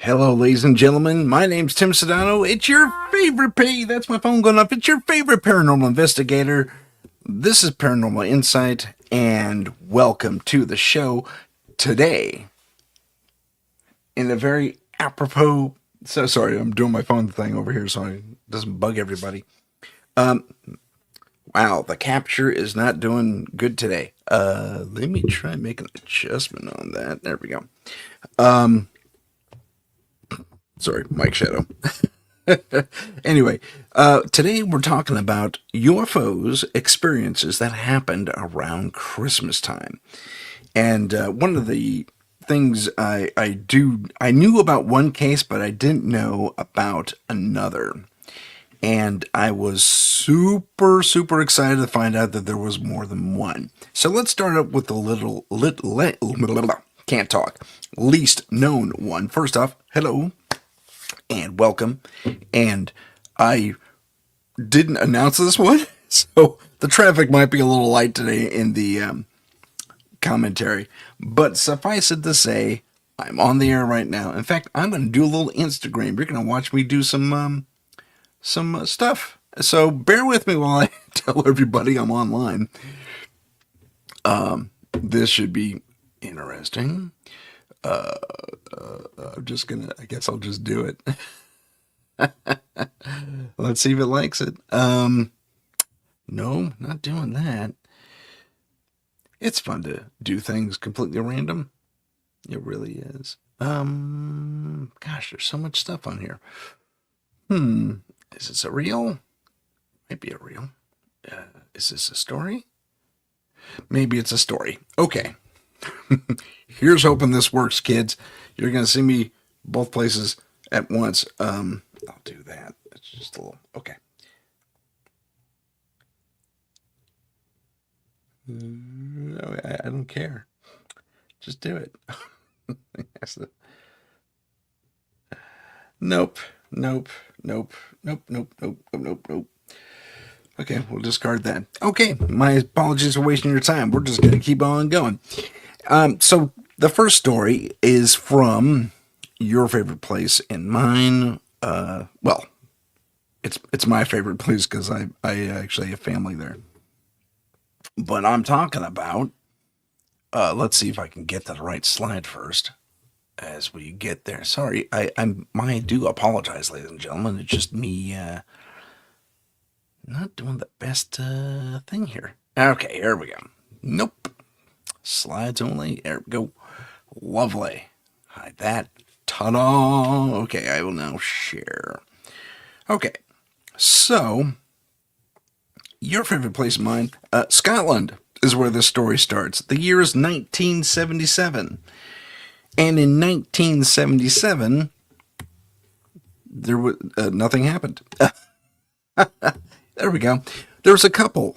Hello, ladies and gentlemen. My name's Tim Sedano. It's your favorite that's my phone going up. It's your favorite paranormal investigator. This is Paranormal Insight, and welcome to the show today. In a very apropos, so sorry, I'm doing my phone thing over here so it doesn't bug everybody. Wow, the capture is not doing good today. Let me try making an adjustment on that. There we go. Sorry, Mike Shadow. Anyway, today we're talking about UFOs experiences that happened around Christmas time. And one of the things I knew about one case, but I didn't know about another. And I was super excited to find out that there was more than one. So let's start up with the can't talk, least known one. First off, hello and welcome. And I didn't announce this one, so the traffic might be a little light today in the commentary. But suffice it to say, I'm on the air right now. In fact, I'm going to do a little Instagram. You're going to watch me do some stuff. So bear with me while I tell everybody I'm online. This should be interesting. I guess I'll just do it. Let's see if it likes it. No, not doing that. It's fun to do things completely random. It really is. Gosh, there's so much stuff on here. Is this a reel? Might be a reel. Is this a story? Maybe it's a story. Okay. Here's hoping this works, kids. You're going to see me both places at once. I'll do that. It's just a little... Okay. No, I don't care. Just do it. Nope. Okay, we'll discard that. Okay, my apologies for wasting your time. We're just going to keep on going. So the first story is from your favorite place and mine. Well, it's my favorite place because I actually have family there. But I'm talking about, let's see if I can get to the right slide first as we get there. Sorry, I do apologize, ladies and gentlemen. It's just me not doing the best thing here. Okay, here we go. Nope. Slides only. There we go. Lovely. Hide that. Ta-da! Okay, I will now share. Okay, so your favorite place of mine, Scotland, is where this story starts. The year is 1977. And in 1977, there was nothing happened. There we go. There was a couple.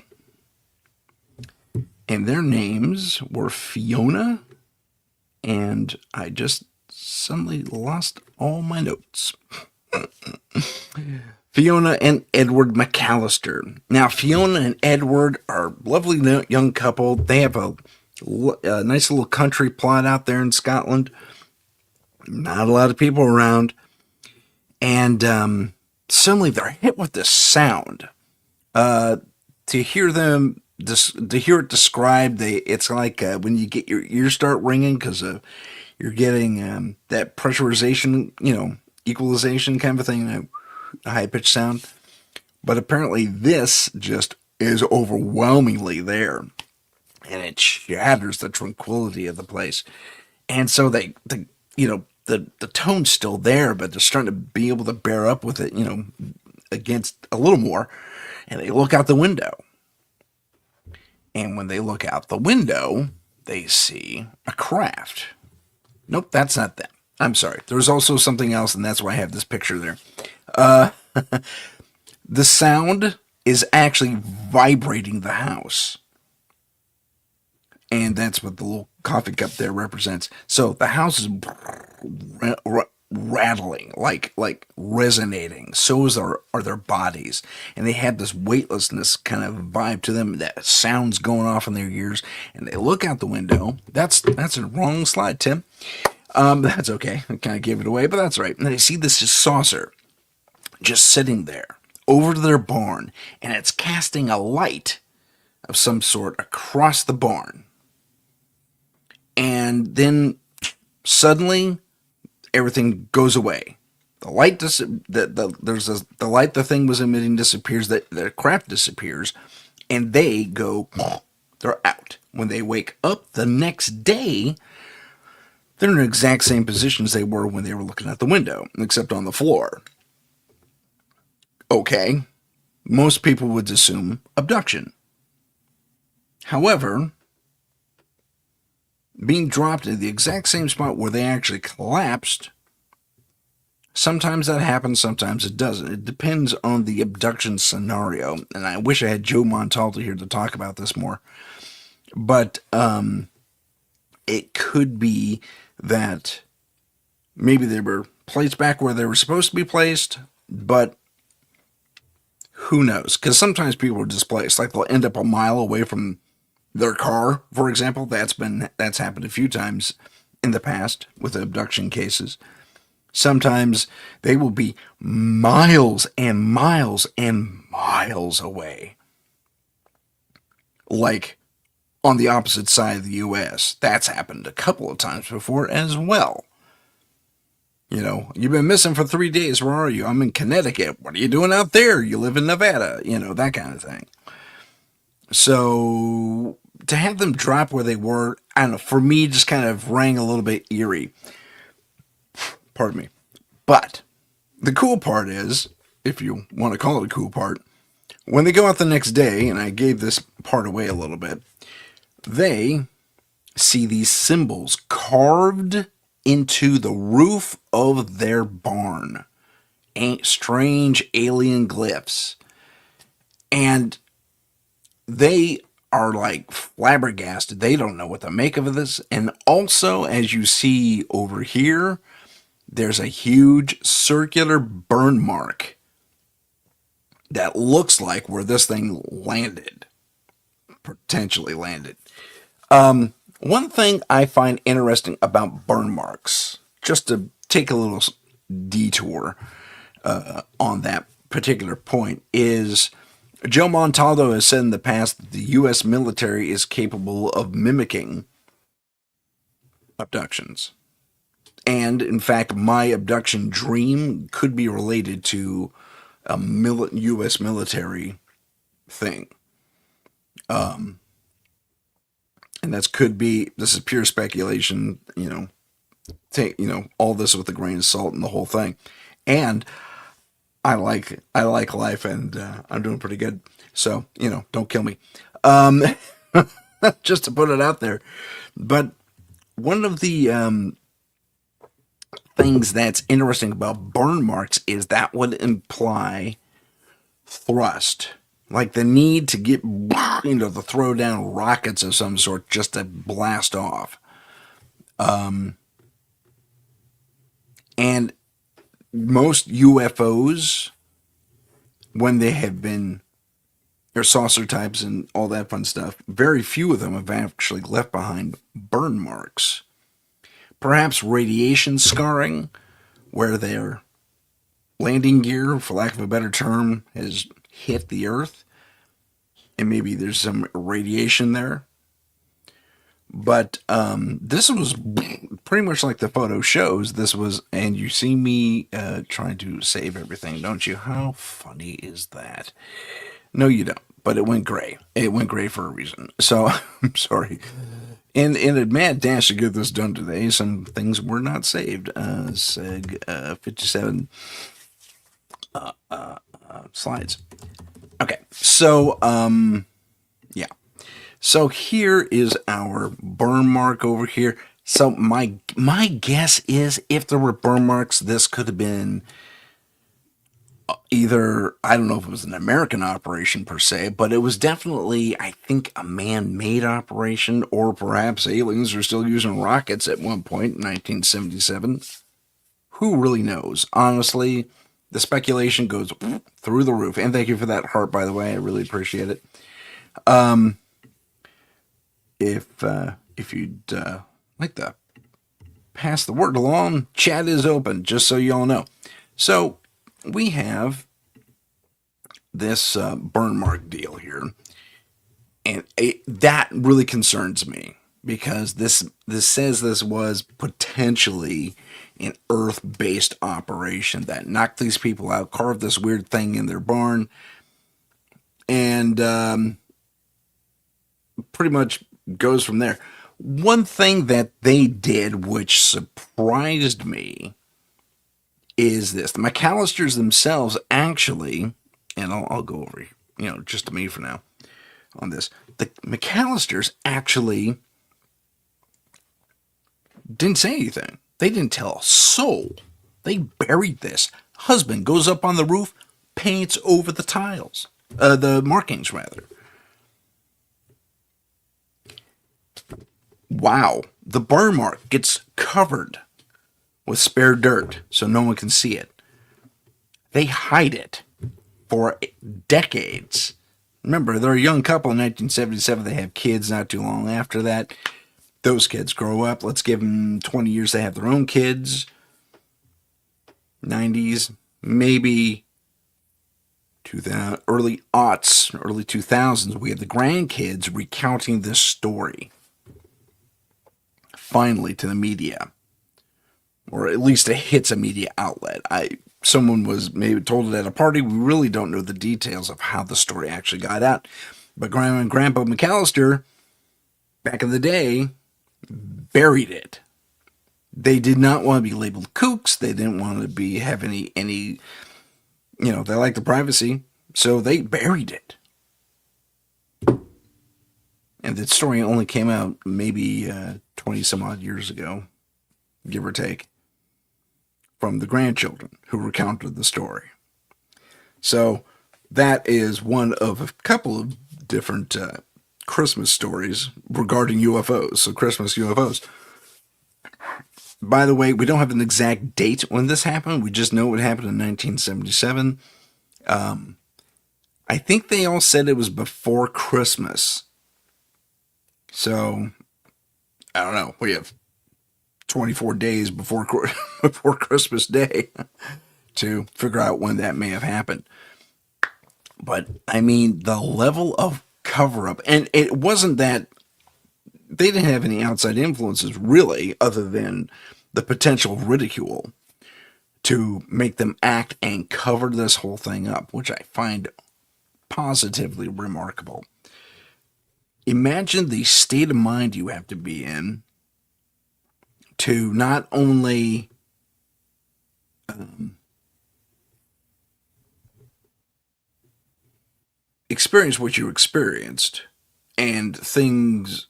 And their names were Fiona, and I just suddenly lost all my notes. Fiona and Edward McAlister. Now, Fiona and Edward are a lovely young couple. They have a nice little country plot out there in Scotland. Not a lot of people around. And suddenly they're hit with this sound. To hear it described, it's like when you get your ears start ringing because you're getting that pressurization, equalization kind of thing, a high-pitched sound. But apparently this just is overwhelmingly there, and it shatters the tranquility of the place. And so the tone's still there, but they're starting to be able to bear up with it, against a little more. And they look out the window. And when they look out the window, they see a craft. Nope, that's not them. I'm sorry. There's also something else, and that's why I have this picture there. The sound is actually vibrating the house. And that's what the little coffee cup there represents. So the house is rattling, like resonating. So are their bodies, and they have this weightlessness kind of vibe to them. That sound's going off in their ears, and they look out the window. That's a wrong slide, Tim. That's okay. I kind of gave it away, but that's right. And they see this saucer just sitting there over to their barn, and it's casting a light of some sort across the barn. And then suddenly everything goes away. The light the light the thing was emitting disappears. The craft disappears, and they're out. When they wake up the next day, they're in the exact same position as they were when they were looking out the window, except on the floor. Okay, most people would assume abduction. However, being dropped in the exact same spot where they actually collapsed, sometimes that happens, sometimes it doesn't. It depends on the abduction scenario. And I wish I had Joe Montalto here to talk about this more. But it could be that maybe they were placed back where they were supposed to be placed, but who knows? Because sometimes people are displaced. Like they'll end up a mile away from their car, for example. That's happened a few times in the past with abduction cases. Sometimes they will be miles and miles and miles away. Like on the opposite side of the U.S. That's happened a couple of times before as well. You know, you've been missing for 3 days. Where are you? I'm in Connecticut. What are you doing out there? You live in Nevada. You know, that kind of thing. So to have them drop where they were, I don't know, for me, just kind of rang a little bit eerie. Pardon me. But the cool part is, if you want to call it a cool part, when they go out the next day, and I gave this part away a little bit, they see these symbols carved into the roof of their barn. Strange alien glyphs. And they are like flabbergasted. They don't know what to make of this. And also, as you see over here, there's a huge circular burn mark that looks like where this thing landed. Potentially landed. One thing I find interesting about burn marks, just to take a little detour on that particular point, is Joe Montalto has said in the past that the U.S. military is capable of mimicking abductions. And, in fact, my abduction dream could be related to a U.S. military thing. And this is pure speculation, take, all this with a grain of salt and the whole thing. And I like life, and I'm doing pretty good. So, don't kill me. Just to put it out there. But one of the things that's interesting about burn marks is that would imply thrust. Like the need to get, to throw down rockets of some sort just to blast off. And most UFOs, when they have been, or saucer types and all that fun stuff, very few of them have actually left behind burn marks. Perhaps radiation scarring, where their landing gear, for lack of a better term, has hit the earth, and maybe there's some radiation there. But this was pretty much like the photo shows. This was, and you see me trying to save everything, don't you? How funny is that? No, you don't. But it went gray. It went gray for a reason. So I'm sorry. In a mad dash to get this done today, some things were not saved. Seg 57 slides. Okay, so yeah. So here is our burn mark over here. So my guess is, if there were burn marks, this could have been either, I don't know if it was an American operation per se, but it was definitely, I think, a man-made operation, or perhaps aliens are still using rockets at one point in 1977. Who really knows? Honestly, the speculation goes through the roof. And thank you for that heart, by the way. I really appreciate it. If you'd like to pass the word along. Chat is open, just so you all know. So we have this burn mark deal here, and that really concerns me because this says this was potentially an Earth-based operation that knocked these people out, carved this weird thing in their barn, and pretty much goes from there. One thing that they did which surprised me is this. The McAlisters themselves actually, and I'll go over, just a minute for now on this. The McAlisters actually didn't say anything. They didn't tell a soul. They buried this. Husband goes up on the roof, paints over the tiles. The markings, rather. Wow. The burn mark gets covered with spare dirt so no one can see it. They hide it for decades. Remember, they're a young couple in 1977. They have kids not too long after that. Those kids grow up. Let's give them 20 years. They have their own kids. 90s, maybe 2000, early aughts, early 2000s. We have the grandkids recounting this story. Finally, to the media, or at least it hits a media outlet. Someone was maybe told it at a party. We really don't know the details of how the story actually got out. But Grandma and Grandpa McAlister, back in the day, buried it. They did not want to be labeled kooks. They didn't want to have any, they like the privacy, so they buried it. And the story only came out maybe 20 some odd years ago, give or take, from the grandchildren who recounted the story. So that is one of a couple of different Christmas stories regarding UFOs. So Christmas UFOs. By the way, we don't have an exact date when this happened. We just know it happened in 1977. I think they all said it was before Christmas. So, I don't know. We have 24 days before Christmas Day to figure out when that may have happened. But, I mean, the level of cover-up, and it wasn't that they didn't have any outside influences, really, other than the potential ridicule to make them act and cover this whole thing up, which I find positively remarkable. Imagine the state of mind you have to be in to not only experience what you experienced and things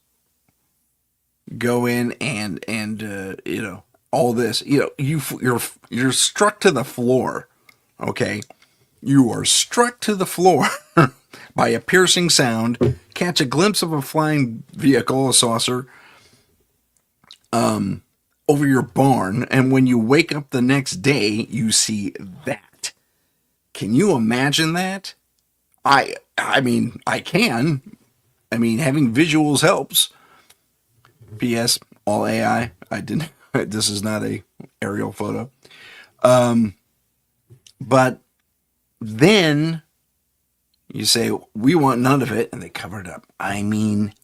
go in and all this, you're struck to the floor. Okay, you are struck to the floor by a piercing sound, catch a glimpse of a flying vehicle, a saucer, over your barn, and when you wake up the next day, you see that. Can you imagine that? I mean, I can. I mean, having visuals helps. P.S. All AI. I didn't. This is not a aerial photo. But then you say, we want none of it, and they cover it up. I mean,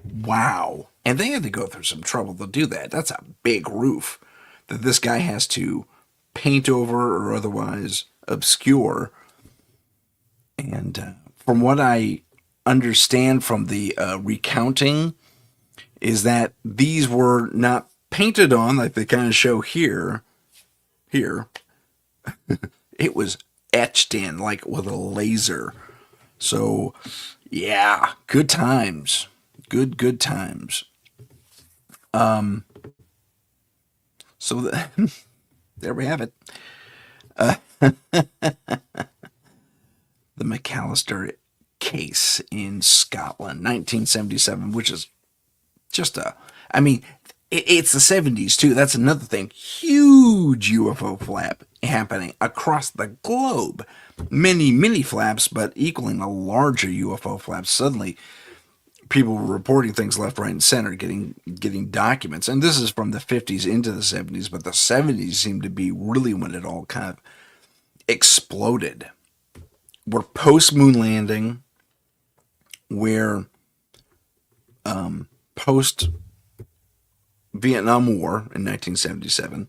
wow. And they had to go through some trouble to do that. That's a big roof that this guy has to paint over or otherwise obscure. And from what I understand from the recounting, is that these were not painted on like they kind of show here. It was etched in like with a laser. So, yeah, good times. Good times. So there we have it. The McAlister case in Scotland, 1977, which is just it's the 70s too. That's another thing. Huge UFO flap happening across the globe. Many flaps, but equaling a larger UFO flap. Suddenly, people were reporting things left, right, and center, getting documents. And this is from the 50s into the 70s, but the 70s seemed to be really when it all kind of exploded. We're post moon landing, we're post Vietnam War in 1977.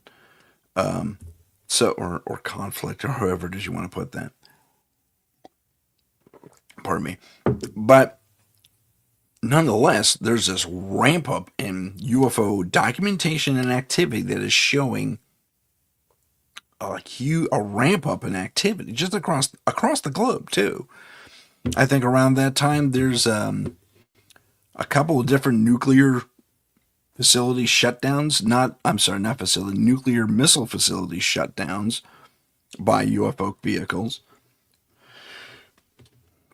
Or conflict, or however it is you want to put that. Pardon me. But nonetheless, there's this ramp up in UFO documentation and activity that is showing a ramp up in activity just across the globe too. I think around that time there's a couple of different nuclear facility shutdowns. Not facility, nuclear missile facility shutdowns by UFO vehicles.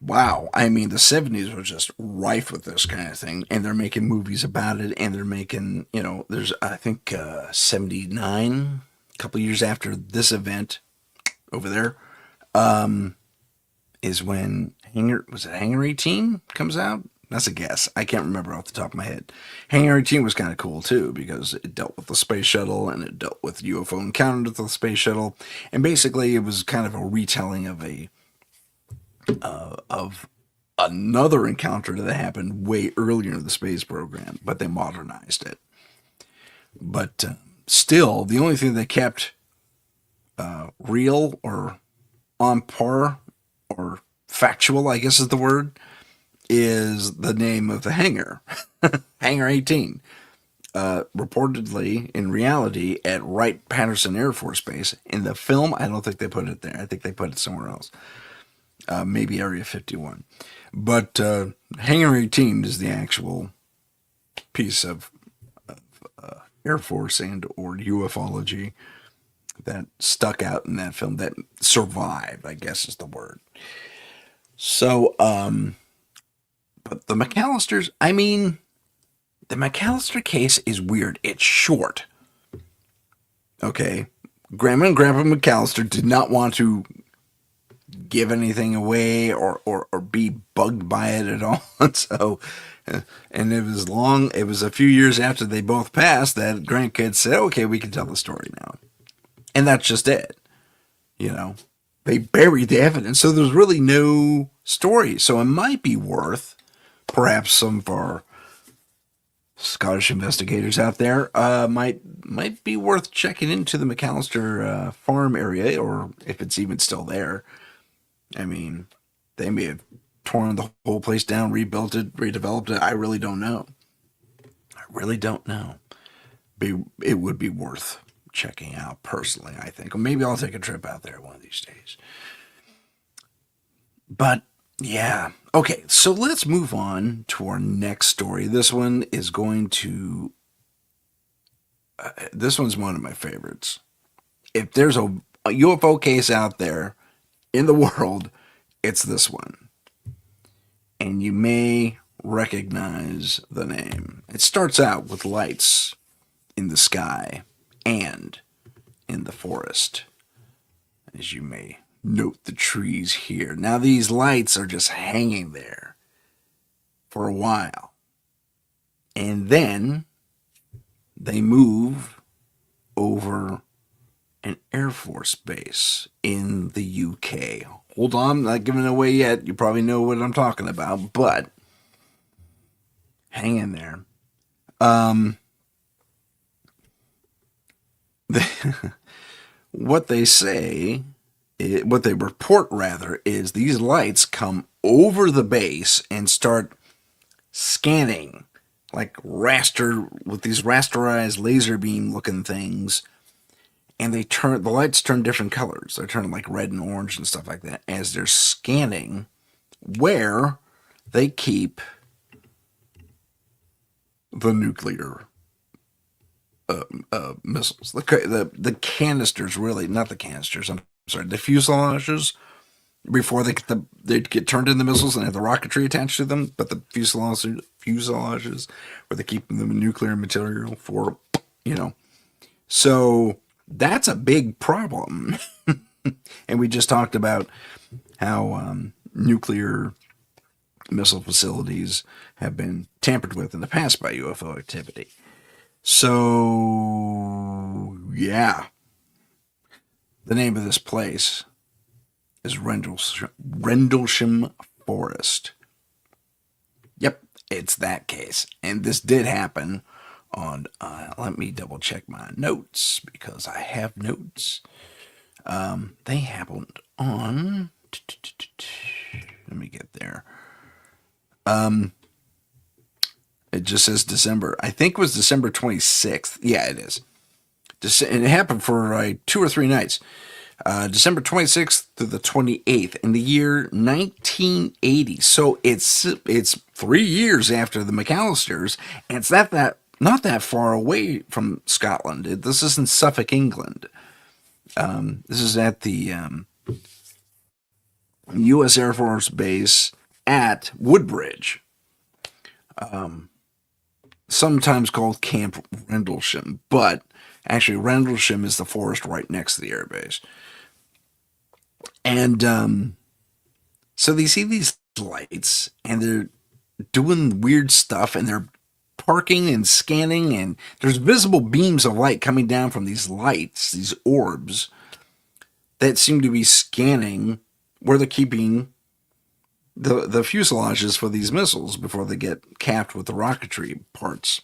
Wow, I mean, the 70s was just rife with this kind of thing, and they're making movies about it, and they're making, there's, I think, 79, a couple years after this event over there, is when Hangar 18 comes out? That's a guess. I can't remember off the top of my head. Hangar 18 was kind of cool, too, because it dealt with the space shuttle, and it dealt with UFO encounters with the space shuttle, and basically it was kind of a retelling of another encounter that happened way earlier in the space program, but they modernized it. But still, the only thing they kept real or on par or factual, I guess is the word, is the name of the hangar, Hangar 18. Reportedly, in reality, at Wright-Patterson Air Force Base. In the film, I don't think they put it there. I think they put it somewhere else. Maybe Area 51. But Hangar 18 is the actual piece of Air Force and or ufology that stuck out in that film, that survived, I guess is the word. So, but the McAlisters, I mean, the McAlister case is weird. It's short. Okay. Grandma and Grandpa McAlister did not want to give anything away or be bugged by it at all. So, and it was a few years after they both passed that grandkids said, okay, we can tell the story now. And that's just it. They buried the evidence. So there's really no story. So it might be worth, perhaps some of our Scottish investigators out there might be worth checking into the McAlister farm area, or if it's even still there. I mean, they may have torn the whole place down, rebuilt it, redeveloped it. I really don't know. It would be worth checking out personally, I think. Or maybe I'll take a trip out there one of these days. But yeah. Okay, so let's move on to our next story. This one is this one's one of my favorites. If there's a UFO case out there in the world, it's this one. And you may recognize the name. It starts out with lights in the sky and in the forest, as you may note the trees here. Now these lights are just hanging there for a while, and then they move over an Air Force base in the UK. Hold on, I'm not giving it away yet. You probably know what I'm talking about, but hang in there. What they report rather, is these lights come over the base and start scanning like with these rasterized laser beam looking things. And the lights turn different colors. They turn like red and orange and stuff like that as they're scanning where they keep the nuclear missiles. The canisters, really, not the canisters, I'm sorry, the fuselages, before they get turned into missiles and have the rocketry attached to them, but the fuselages where they keep the nuclear material for, So that's a big problem. And we just talked about how nuclear missile facilities have been tampered with in the past by UFO activity. So, yeah. The name of this place is Rendlesham Forest. Yep, it's that case. And this did happen on, let me double check my notes because I have notes. They happened on, let me get there. It just says December. I think it was December 26th. Yeah, it is. And it happened for 2 or 3 nights. December 26th to the 28th in the year 1980. So it's 3 years after the McAlisters, and it's not that far away from Scotland. This is in Suffolk, England. This is at the U.S. Air Force Base at Woodbridge, sometimes called Camp Rendlesham, but actually Rendlesham is the forest right next to the airbase. And so they see these lights, and they're doing weird stuff, and they're parking and scanning, and there's visible beams of light coming down from these lights, these orbs, that seem to be scanning where they're keeping the fuselages for these missiles before they get capped with the rocketry parts.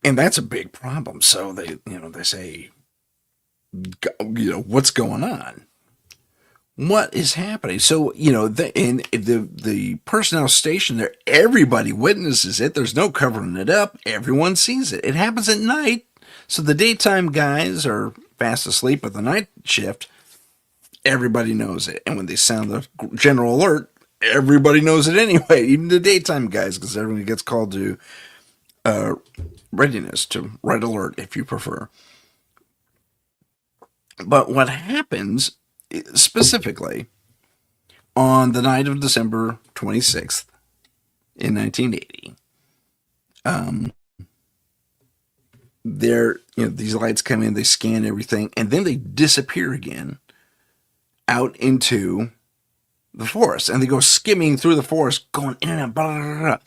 And that's a big problem. So they say, what's going on? What is happening? So, the personnel stationed there, everybody witnesses it. There's no covering it up. Everyone sees it. It happens at night. So the daytime guys are fast asleep, but the night shift, everybody knows it. And when they sound the general alert, everybody knows it anyway, even the daytime guys, because everyone gets called to readiness, to red alert, if you prefer. But what happens specifically on the night of December 26th in 1980, these lights come in, they scan everything, and then they disappear again out into the forest, and they go skimming through the forest, going in and out, blah, blah, blah.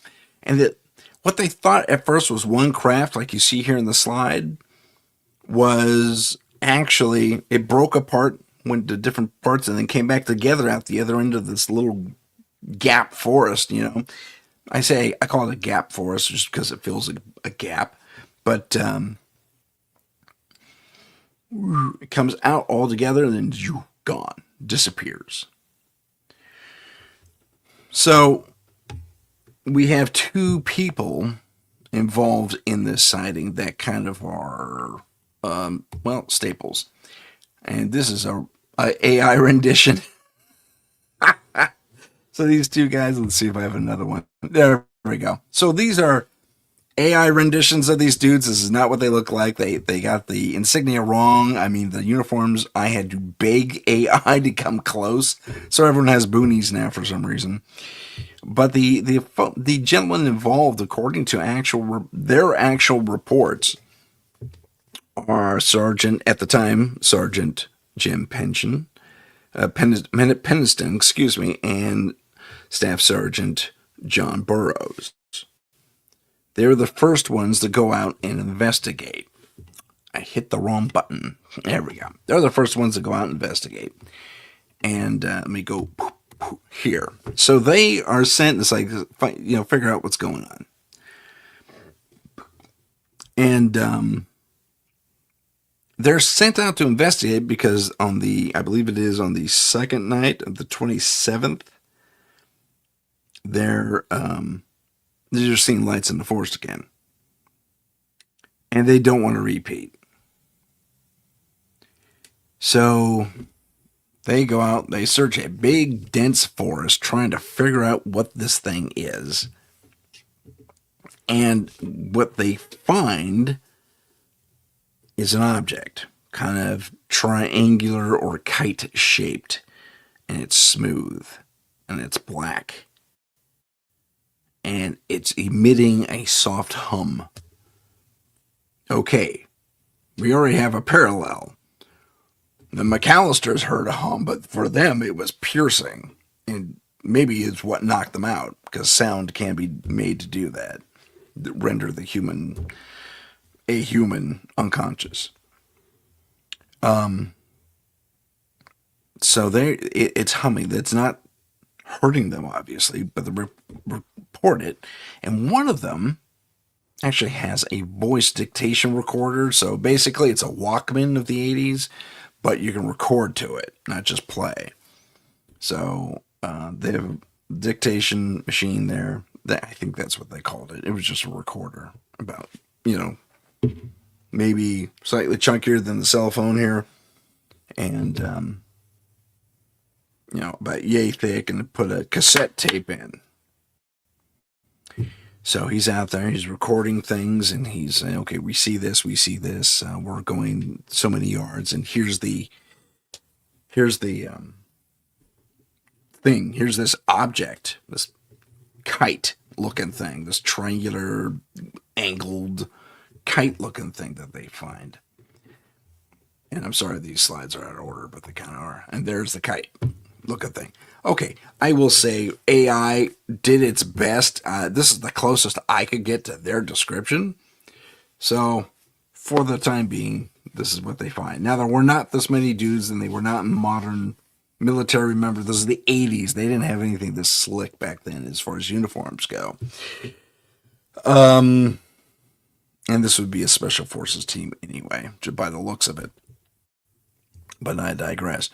And what they thought at first was one craft, like you see here in the slide, was actually, it broke apart, went to different parts, and then came back together at the other end of this little gap forest. I call it a gap forest just because it feels like a gap, but it comes out all together and then gone, disappears. So we have 2 people involved in this sighting that kind of are, staples. And this is a AI rendition. So these 2 guys, let's see if I have another one. There we go. So these are AI renditions of these dudes. This is not what they look like. They got the insignia wrong. I mean, the uniforms, I had to beg AI to come close. So everyone has boonies now for some reason. But the gentlemen involved, according to their actual reports, are Sergeant Jim Peniston, and Staff Sergeant John Burroughs. They're the first ones to go out and investigate. I hit the wrong button. There we go. They're the first ones to go out and investigate. And let me go here. So they are sent, it's like, figure out what's going on. And they're sent out to investigate because I believe it is on the second night of the 27th, they're just seeing lights in the forest again. And they don't want to repeat. So they go out, they search a big, dense forest trying to figure out what this thing is. And what they find is an object, kind of triangular or kite-shaped. And it's smooth. And it's black. And it's emitting a soft hum. Okay, we already have a parallel. The McAlisters heard a hum, but for them it was piercing. And maybe it's what knocked them out, because sound can be made to do that, render a human unconscious. So it's humming. That's not hurting them, obviously, but they report it. And one of them actually has a voice dictation recorder. So basically, it's a Walkman of the 80s, but you can record to it, not just play. So they have a dictation machine there. I think that's what they called it. It was just a recorder, about, maybe slightly chunkier than the cell phone here, and about yay thick, and put a cassette tape in. So he's out there, he's recording things, and he's saying, okay, we see this, we're going so many yards, and here's the thing, here's this object, this kite looking thing, this triangular angled kite looking thing that they find. And I'm sorry these slides are out of order, but they kind of are. And there's the kite looking thing. Okay, I will say AI did its best. This is the closest I could get to their description. So, for the time being, this is what they find. Now, there were not this many dudes, and they were not in modern military. Remember, this is the 80s. They didn't have anything this slick back then as far as uniforms go. And this would be a special forces team anyway, just by the looks of it. But I digress.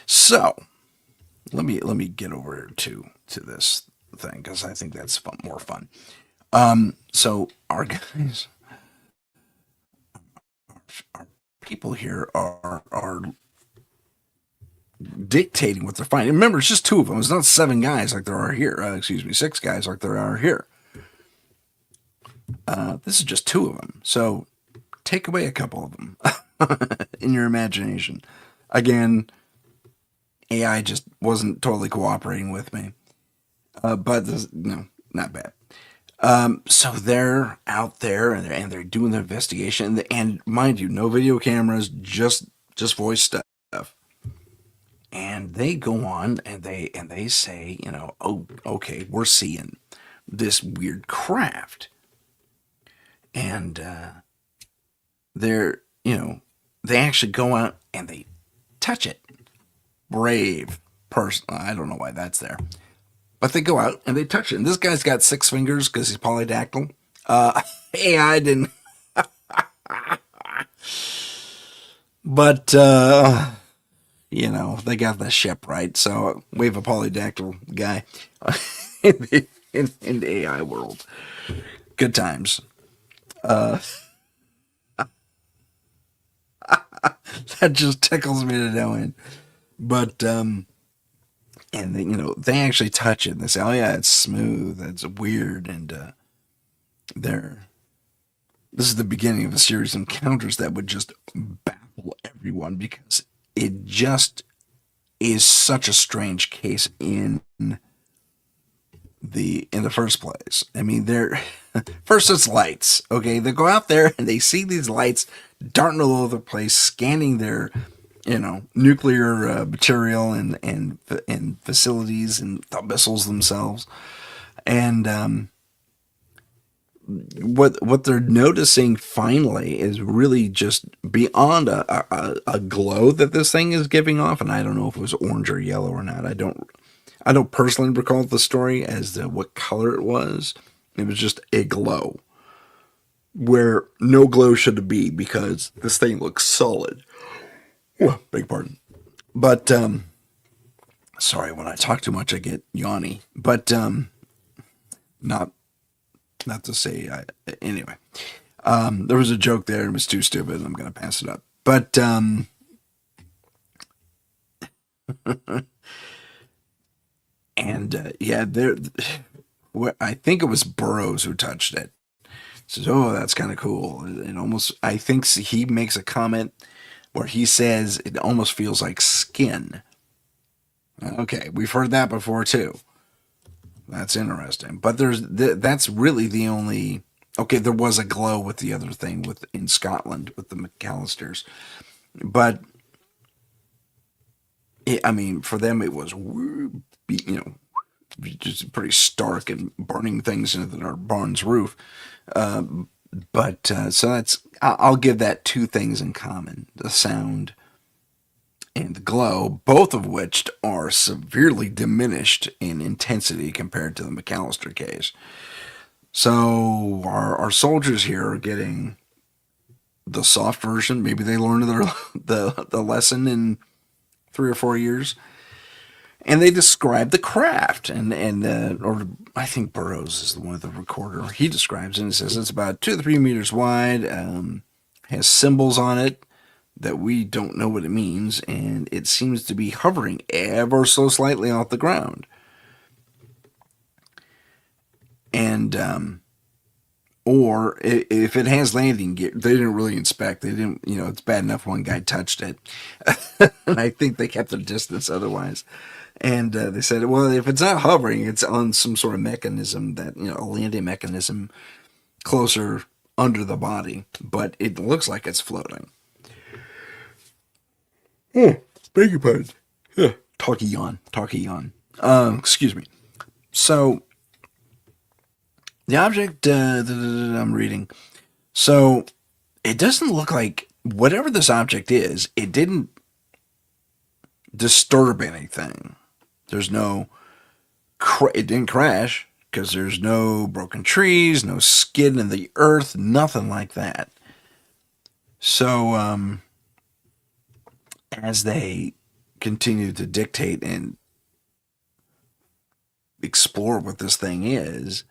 So, let me get over to this thing, because I think that's more fun. So our guys, our people here are dictating what they're finding. Remember, it's just two of them. It's not 7 guys like there are here. 6 guys like there are here. This is just 2 of them. So take away a couple of them in your imagination. Again, AI just wasn't totally cooperating with me. But no, not bad. So they're out there, and they're doing the investigation, and mind you, no video cameras, just voice stuff. And they go on, and they say, oh, okay, we're seeing this weird craft, and they actually go out and they touch it. Brave person. I don't know why that's there. But they go out and they touch it. And this guy's got 6 fingers because he's polydactyl. AI didn't. But, they got the ship right. So we have a polydactyl guy in the AI world. Good times. That just tickles me to no end. But, and they actually touch it, and they say, oh yeah, it's smooth, it's weird, and this is the beginning of a series of encounters that would just baffle everyone, because it just is such a strange case in the first place. I mean, first it's lights, okay? They go out there and they see these lights darting all over the place, scanning their nuclear material and facilities and the missiles themselves. And what they're noticing finally is really just beyond a glow that this thing is giving off. And I don't know if it was orange or yellow or not. I don't personally recall the story as to what color it was. It was just a glow where no glow should be, because this thing looks solid. Oh, beg pardon. But, sorry, when I talk too much, I get yawny. But, not to say, anyway. There was a joke there, and it was too stupid, I'm going to pass it up. But, and, yeah, I think it was Burroughs who touched it. Says, oh, that's kind of cool. It almost, I think he makes a comment where he says it almost feels like skin. Okay, we've heard that before too. That's interesting. But that's really the only. Okay, there was a glow with the other thing in Scotland with the McAlisters, but for them it was just pretty stark and burning things into our barn's roof. So I'll give that two things in common: the sound and the glow, both of which are severely diminished in intensity compared to the McAlister case. So our soldiers here are getting the soft version. Maybe they learned the lesson in 3 or 4 years, and they describe the craft. Or I think Burroughs is the one, the recorder. He describes it and says it's about 2 to 3 meters wide, has symbols on it that we don't know what it means, and it seems to be hovering ever so slightly off the ground. And or if it has landing gear, they didn't really inspect. They didn't, it's bad enough one guy touched it, and I think they kept their distance otherwise. And they said, well, if it's not hovering, it's on some sort of mechanism that, a landing mechanism closer under the body, but it looks like it's floating. Oh, beg your pardon. Talkie yawn. Excuse me. So, the object I'm reading. So, it doesn't look like whatever this object is, it didn't disturb anything. There's no, it didn't crash because there's no broken trees, no skid in the earth, nothing like that. So, as they continue to dictate and explore what this thing is,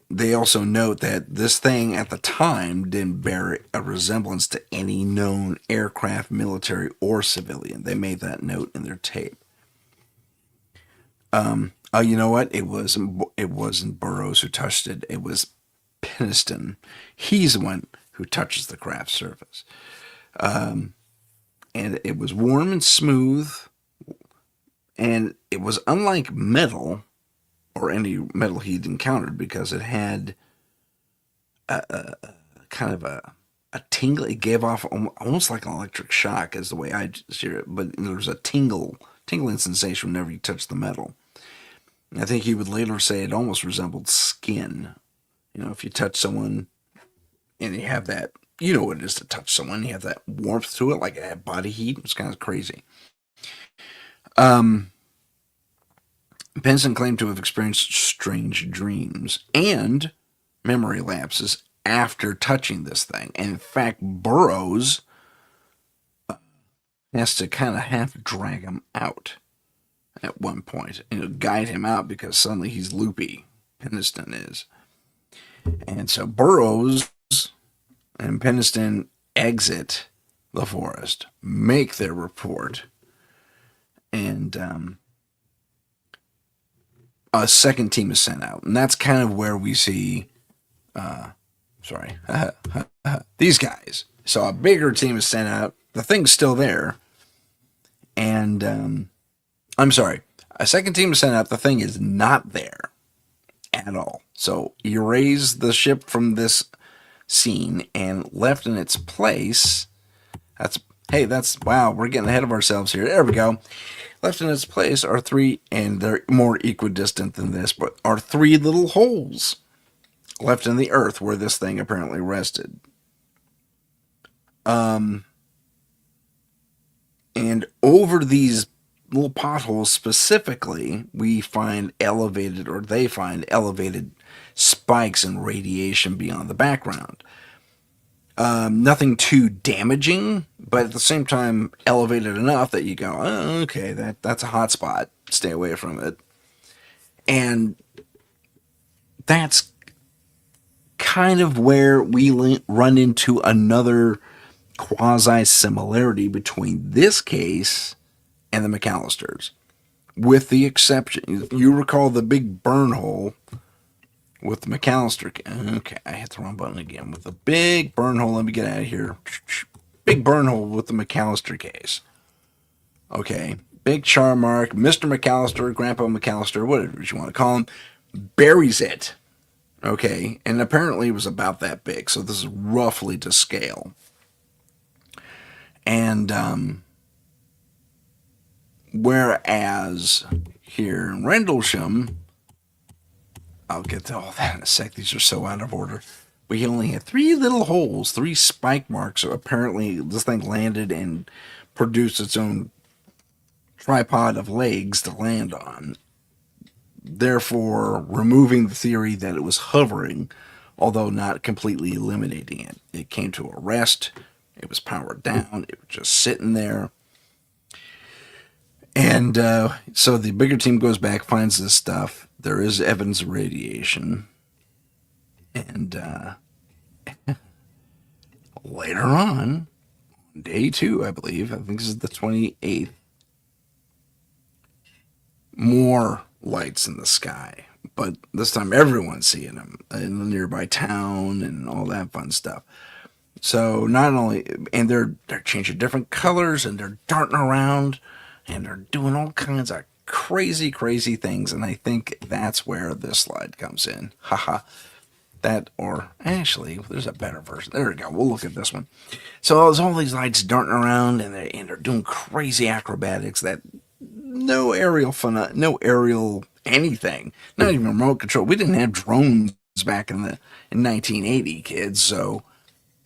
they also note that this thing at the time didn't bear a resemblance to any known aircraft, military, or civilian. They made that note in their tape. You know what? It wasn't Burroughs who touched it. It was Penniston. He's the one who touches the craft's surface. And it was warm and smooth, and it was unlike metal or any metal he'd encountered because it had a kind of a tingle. It gave off almost like an electric shock, is the way I hear it. But there was a tingling sensation whenever you touched the metal. And I think he would later say it almost resembled skin. If you touch someone and you have that, you know what it is to touch someone. You have that warmth to it, like a body heat. It's kind of crazy. Penniston claimed to have experienced strange dreams and memory lapses after touching this thing. And in fact, Burroughs has to kind of half drag him out at one point, guide him out because suddenly he's loopy. Penniston is. And so Burroughs and Penniston exit the forest, make their report, and a second team is sent out. And that's kind of where we see, these guys. So a bigger team is sent out. The thing's still there. And, a second team is sent out. The thing is not there at all. So erase the ship from this scene and left in its place. Wow, we're getting ahead of ourselves here. There we go. Left in its place are three, and they're more equidistant than this, but are three little holes left in the earth where this thing apparently rested. And over these little potholes specifically, they find elevated spikes and radiation beyond the background. Nothing too damaging, but at the same time elevated enough that you go, oh, okay, that's a hot spot. Stay away from it. And that's kind of where we run into another quasi-similarity between this case and the McAlisters. With the exception, you recall the big burn hole with the McAlister. Okay, I hit the wrong button again. With the big burn hole, let me get out of here. Big burn hole with the McAlister case. Okay, big char mark, Mr. McAlister, Grandpa McAlister, whatever you want to call him, buries it. Okay, and apparently it was about that big, so this is roughly to scale. And Whereas here in Rendlesham, I'll get to all that in a sec. These are so out of order. We only had three little holes, three spike marks. So apparently, this thing landed and produced its own tripod of legs to land on, therefore removing the theory that it was hovering, although not completely eliminating it. It came to a rest. It was powered down. It was just sitting there. And so the bigger team goes back, finds this stuff. There is evidence of radiation. And later on, day 2, I believe, I think this is the 28th, more lights in the sky. But this time everyone's seeing them in the nearby town and all that fun stuff. So not only, and they're changing different colors and they're darting around and they're doing all kinds of crazy, crazy things. And I think that's where this slide comes in. Haha. That, or actually, there's a better version. There we go. We'll look at this one. So there's all these lights darting around and they're doing crazy acrobatics that no aerial fun, no aerial anything, not even remote control. We didn't have drones back in 1980, kids. So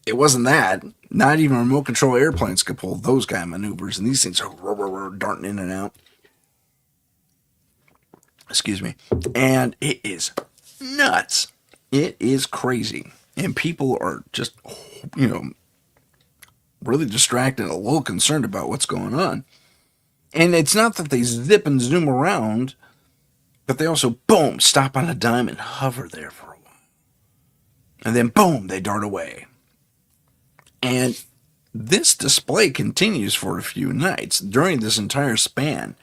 it wasn't that. Not even remote control airplanes could pull those kind of maneuvers, and these things are darting in and out. Excuse me. And it is nuts. It is crazy. And people are just, really distracted, a little concerned about what's going on. And it's not that they zip and zoom around, but they also, boom, stop on a dime and hover there for a while. And then, boom, they dart away. And this display continues for a few nights. During this entire span,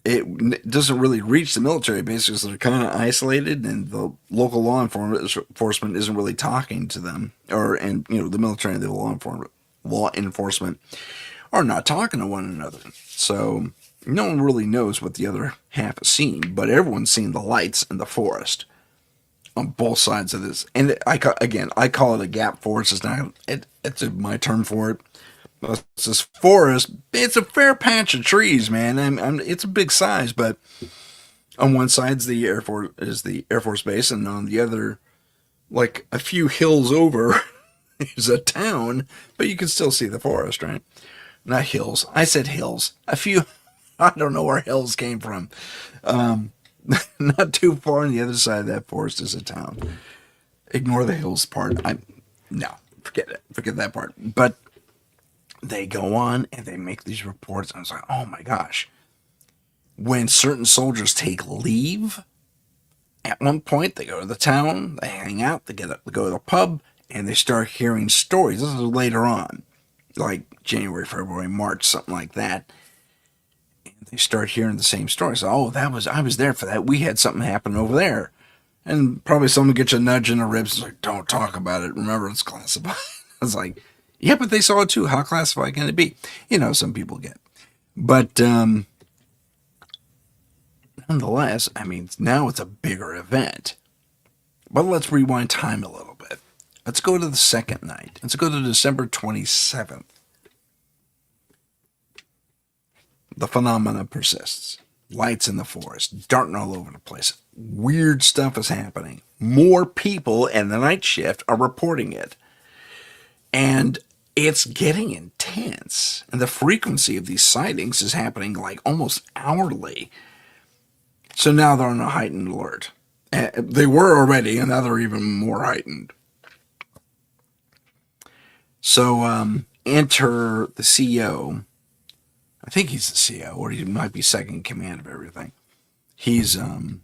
it doesn't really reach the military bases. They're kind of isolated, and the local law enforcement isn't really talking to them. The military and the law enforcement are not talking to one another. So no one really knows what the other half has seen, but everyone's seen the lights in the forest on both sides of this. And I call it a gap forest. It's not. It's my term for it. It's this forest. It's a fair patch of trees, man. It's a big size, but on one side is the Air Force base, and on the other, like a few hills over, is a town. But you can still see the forest, right? Not hills. I said hills. A few. I don't know where hills came from. Not too far on the other side of that forest is a town. Ignore the hills part. No, forget it. Forget that part. But they go on and they make these reports. And I was like, oh my gosh. When certain soldiers take leave, at one point they go to the town, they hang out, they go to the pub, and they start hearing stories. This is later on, like January, February, March, something like that. And they start hearing the same stories. Oh, I was there for that. We had something happen over there. And probably someone gets a nudge in the ribs. It's like, don't talk about it. Remember, it's classified. I was like, yeah, but they saw it too. How classified can it be? Some people get. But nonetheless, now it's a bigger event. But let's rewind time a little bit. Let's go to the second night. Let's go to December 27th. The phenomena persists. Lights in the forest, darting all over the place. Weird stuff is happening. More people in the night shift are reporting it. And it's getting intense. And the frequency of these sightings is happening like almost hourly. So now they're on a heightened alert. They were already, and now they're even more heightened. So enter the CEO. I think he's the CEO, or he might be second in command of everything. He's I'm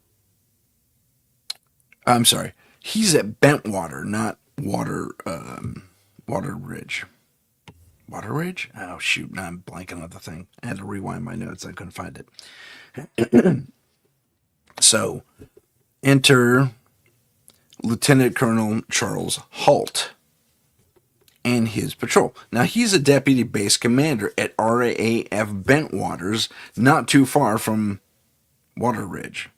sorry. He's at Bentwater, not Water Ridge. Water Ridge? Oh, shoot. Now I'm blanking on the thing. I had to rewind my notes. I couldn't find it. So, enter Lieutenant Colonel Charles Halt and his patrol. Now, he's a deputy base commander at RAF Bentwaters, not too far from Water Ridge.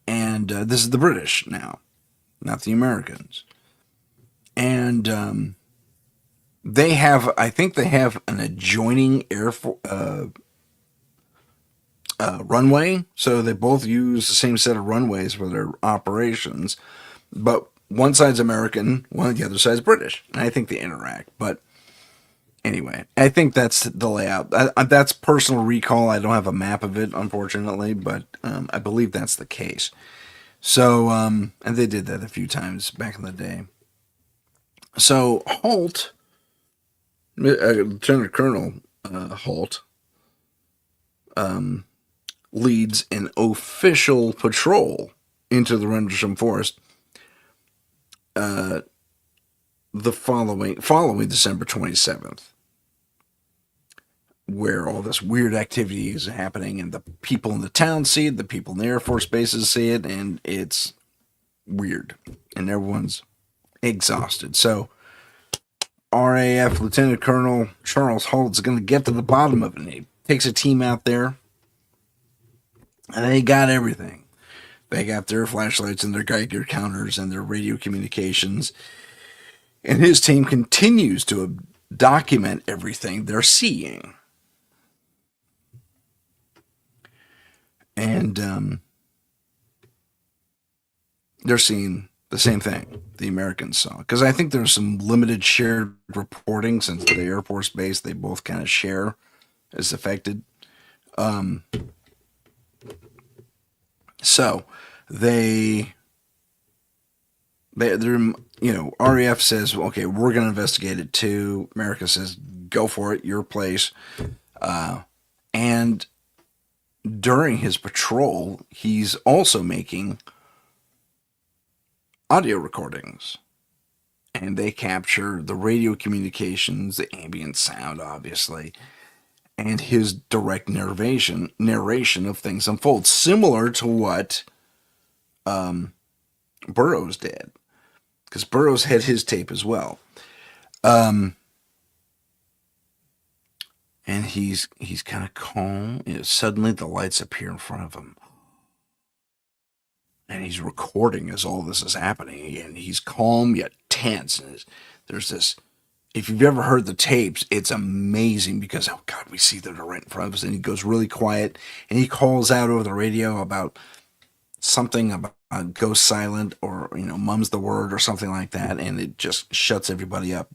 And this is the British now, not the Americans. And They have, I think they have an adjoining runway, so they both use the same set of runways for their operations. But one side's American, one the other side's British, and I think they interact. But anyway, I think that's the layout. That's personal recall. I don't have a map of it, unfortunately, but I believe that's the case. So, and they did that a few times back in the day. So Holt, Lieutenant Colonel Holt, leads an official patrol into the Rendlesham Forest the following December 27th, where all this weird activity is happening, and the people in the town see it, the people in the Air Force bases see it, and it's weird, and everyone's exhausted. So RAF Lieutenant Colonel Charles Holt is going to get to the bottom of it. And he takes a team out there, and they got everything. They got their flashlights and their Geiger counters and their radio communications. And his team continues to document everything they're seeing. And they're seeing the same thing the Americans saw. Because I think there's some limited shared reporting, since the Air Force Base, they both kind of share is affected. So they're, RAF says, okay, we're going to investigate it too. America says, go for it, your place. And during his patrol, he's also making audio recordings. And they capture the radio communications, the ambient sound, obviously, and his direct narration of things unfold, similar to what Burroughs did, because Burroughs had his tape as well. And he's kind of calm. Suddenly the lights appear in front of him, and he's recording as all this is happening, and he's calm yet tense. And there's this, if you've ever heard the tapes, it's amazing, because, oh God, we see that they're right in front of us. And he goes really quiet, and he calls out over the radio about something about goes silent, or, mum's the word or something like that. And it just shuts everybody up,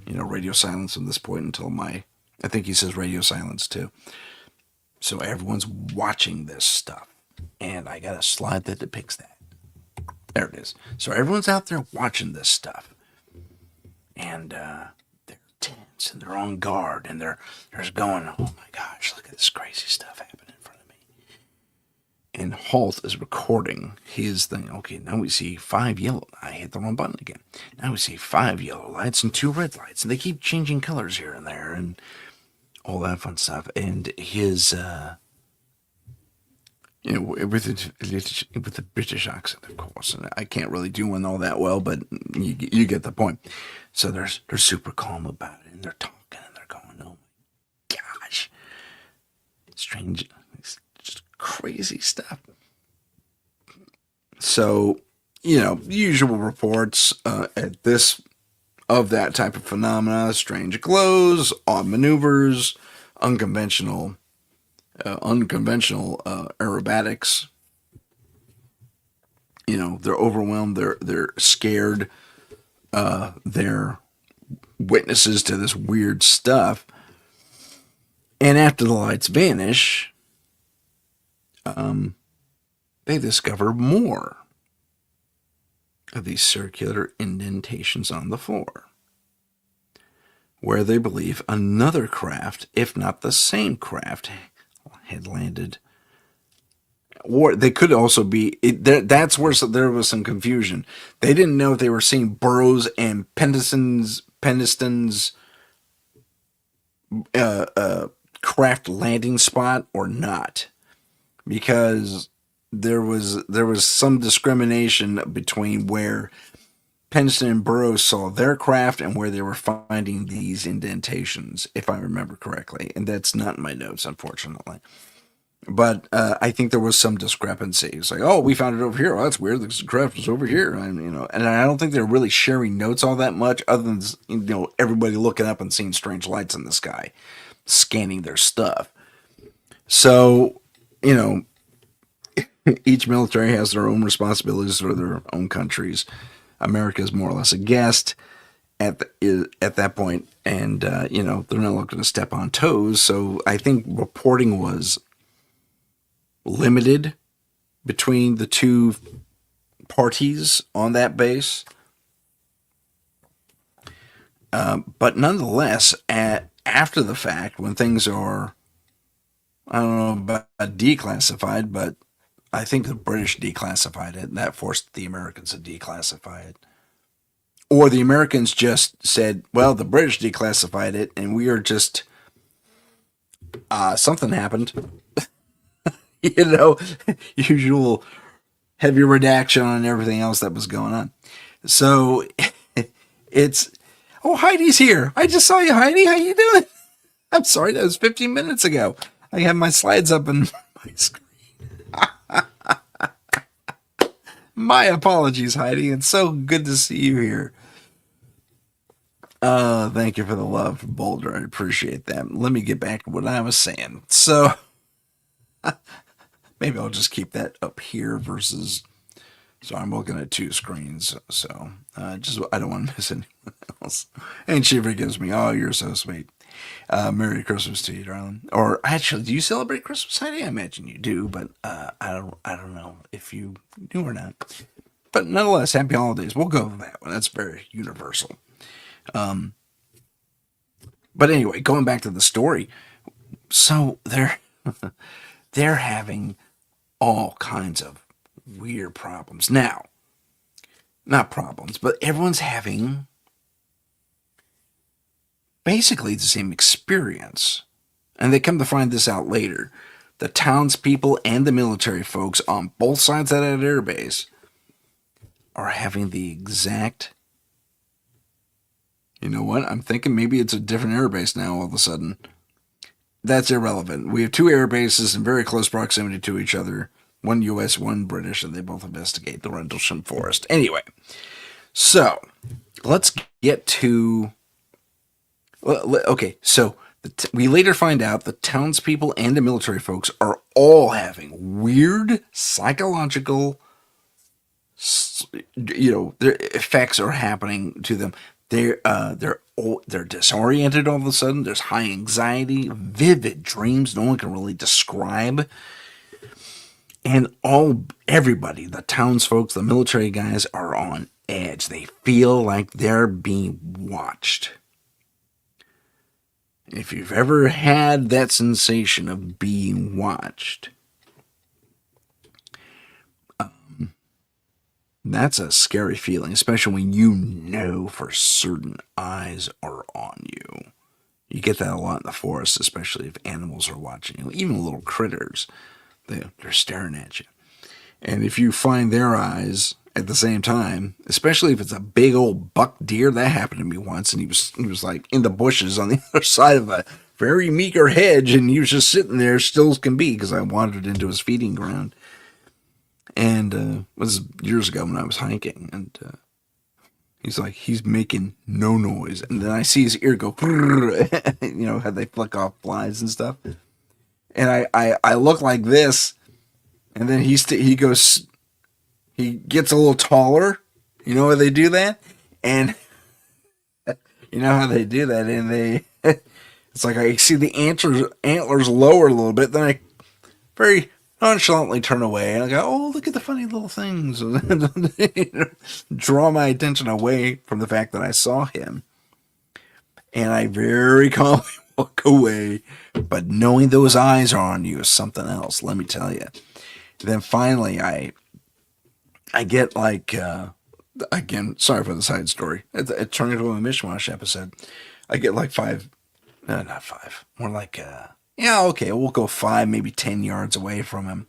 radio silence from this point until I think he says radio silence too. So everyone's watching this stuff. And I got a slide that depicts that. There it is. So everyone's out there watching this stuff. And they're tense, and they're on guard, and they're going, oh my gosh, look at this crazy stuff happening in front of me. And Holt is recording his thing. Okay, now we see 5 yellow. I hit the wrong button again. Now we see 5 yellow lights and 2 red lights. And they keep changing colors here and there and all that fun stuff. And his, with the British accent, of course. And I can't really do one all that well, but you get the point. So they're super calm about it, and they're talking, and they're going, oh my gosh. Strange, just crazy stuff. So, usual reports at this of that type of phenomena: strange glows, odd maneuvers, unconventional aerobatics. They're overwhelmed. They're scared. They're witnesses to this weird stuff. And after the lights vanish, they discover more of these circular indentations on the floor, where they believe another craft, if not the same craft, had landed. Or they could also be, that's where there was some confusion. They didn't know if they were seeing Burroughs and Pendleton's craft landing spot or not, because there was some discrimination between where Pendleton and Burroughs saw their craft and where they were finding these indentations, if I remember correctly. And that's not in my notes, unfortunately. But I think there was some discrepancy. It's like, oh, we found it over here. Oh, that's weird. The craft was over here, and and I don't think they're really sharing notes all that much, other than everybody looking up and seeing strange lights in the sky, scanning their stuff. So, you know, each military has their own responsibilities for their own countries. America is more or less a guest at that point, and they're not looking to step on toes. So I think reporting was limited between the two parties on that base. But nonetheless, after the fact, when things are, I don't know about declassified, but I think the British declassified it, and that forced the Americans to declassify it. Or the Americans just said, well, the British declassified it, and we are just, something happened. Usual heavy redaction on everything else that was going on. So it's, oh, Heidi's here. I just saw you, Heidi. How you doing? I'm sorry, that was 15 minutes ago. I have my slides up on my screen. My apologies, Heidi. It's so good to see you here. Thank you for the love, Boulder. I appreciate that. Let me get back to what I was saying. So maybe I'll just keep that up here versus. So I'm looking at two screens. So just I don't want to miss anyone else. And she forgives me. Oh, you're so sweet. Merry Christmas to you, darling. Or actually, do you celebrate Christmas, Heidi? I imagine you do, but I don't know if you do or not. But nonetheless, happy holidays. We'll go with that one. That's very universal. But anyway, going back to the story, so they're having all kinds of weird problems now. Not problems, but everyone's having basically the same experience. And they come to find this out later. The townspeople and the military folks on both sides of that airbase are having the exact. You know what? I'm thinking maybe it's a different airbase now all of a sudden. That's irrelevant. We have two air bases in very close proximity to each other. One U.S., one British, and they both investigate the Rendlesham Forest. Anyway, so let's get to. Okay, so we later find out the townspeople and the military folks are all having weird psychological, their effects are happening to them. They're disoriented all of a sudden. There's high anxiety, vivid dreams no one can really describe. And everybody, the townsfolk, the military guys, are on edge. They feel like they're being watched. If you've ever had that sensation of being watched, that's a scary feeling, especially when you know for certain eyes are on you. You get that a lot in the forest, especially if animals are watching you, even little critters. They're staring at you. And if you find their eyes at the same time, especially if it's a big old buck deer, that happened to me once, and he was like in the bushes on the other side of a very meager hedge, and he was just sitting there still as can be because I wandered into his feeding ground. And it was years ago when I was hiking, and he's making no noise, and then I see his ear go, how they flick off flies and stuff. And I look like this, and then he goes, he gets a little taller. You know how they do that? And you know how they do that, and it's like I see the antlers lower a little bit, then I very nonchalantly turn away, and I go, oh, look at the funny little things. Draw my attention away from the fact that I saw him. And I very calmly walk away. But knowing those eyes are on you is something else, let me tell you. Then finally, I get like, again, sorry for the side story. It turned into a mishmash episode. I get like not five, more like, yeah, okay, we'll go 5, maybe 10 yards away from him.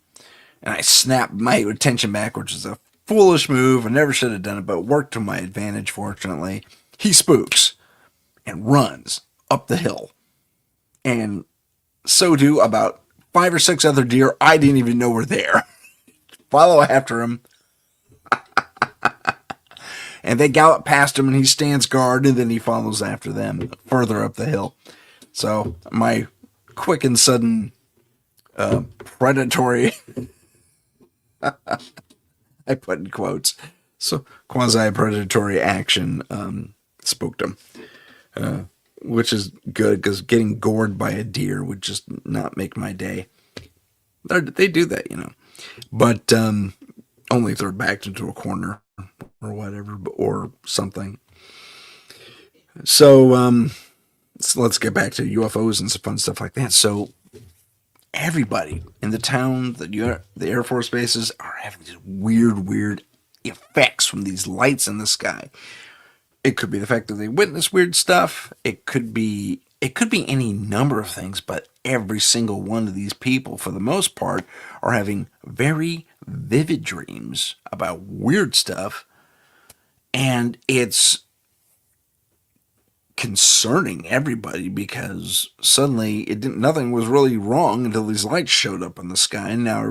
And I snap my attention back, which is a foolish move. I never should have done it, but it worked to my advantage, fortunately. He spooks and runs up the hill. And so do about 5 or 6 other deer I didn't even know were there. Follow after him. And they gallop past him, and he stands guard, and then he follows after them further up the hill. So my quick and sudden predatory, I put in quotes, so quasi-predatory action spooked him. Which is good, because getting gored by a deer would just not make my day. They do that, But only if they're backed into a corner or whatever, or something. So, let's get back to UFOs and some fun stuff like that. So everybody in the town, the Air Force bases, are having these weird effects from these lights in the sky. It could be the fact that they witness weird stuff. It could be any number of things, but every single one of these people, for the most part, are having very vivid dreams about weird stuff. And it's concerning everybody, because suddenly nothing was really wrong until these lights showed up in the sky, and now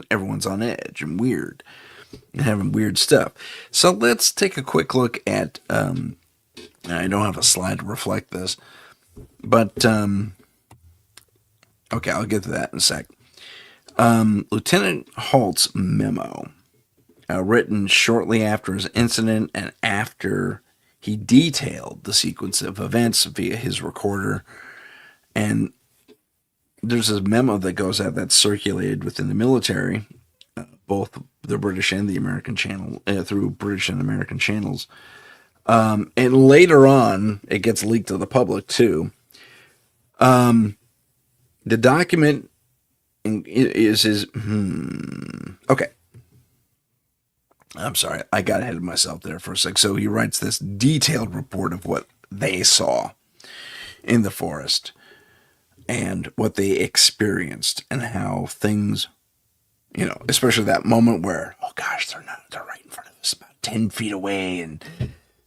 everyone's on edge and weird and having weird stuff. So let's take a quick look at I don't have a slide to reflect this, but okay, I'll get to that in a sec. Lieutenant Halt's memo, written shortly after his incident and after he detailed the sequence of events via his recorder. And there's a memo that goes out that's circulated within the military, both the British and the American channel, through British and American channels. And later on, it gets leaked to the public too. The document is okay. I'm sorry, I got ahead of myself there for a sec. So he writes this detailed report of what they saw in the forest and what they experienced, and how things, especially that moment where, oh gosh, they're right in front of us, about 10 feet away, and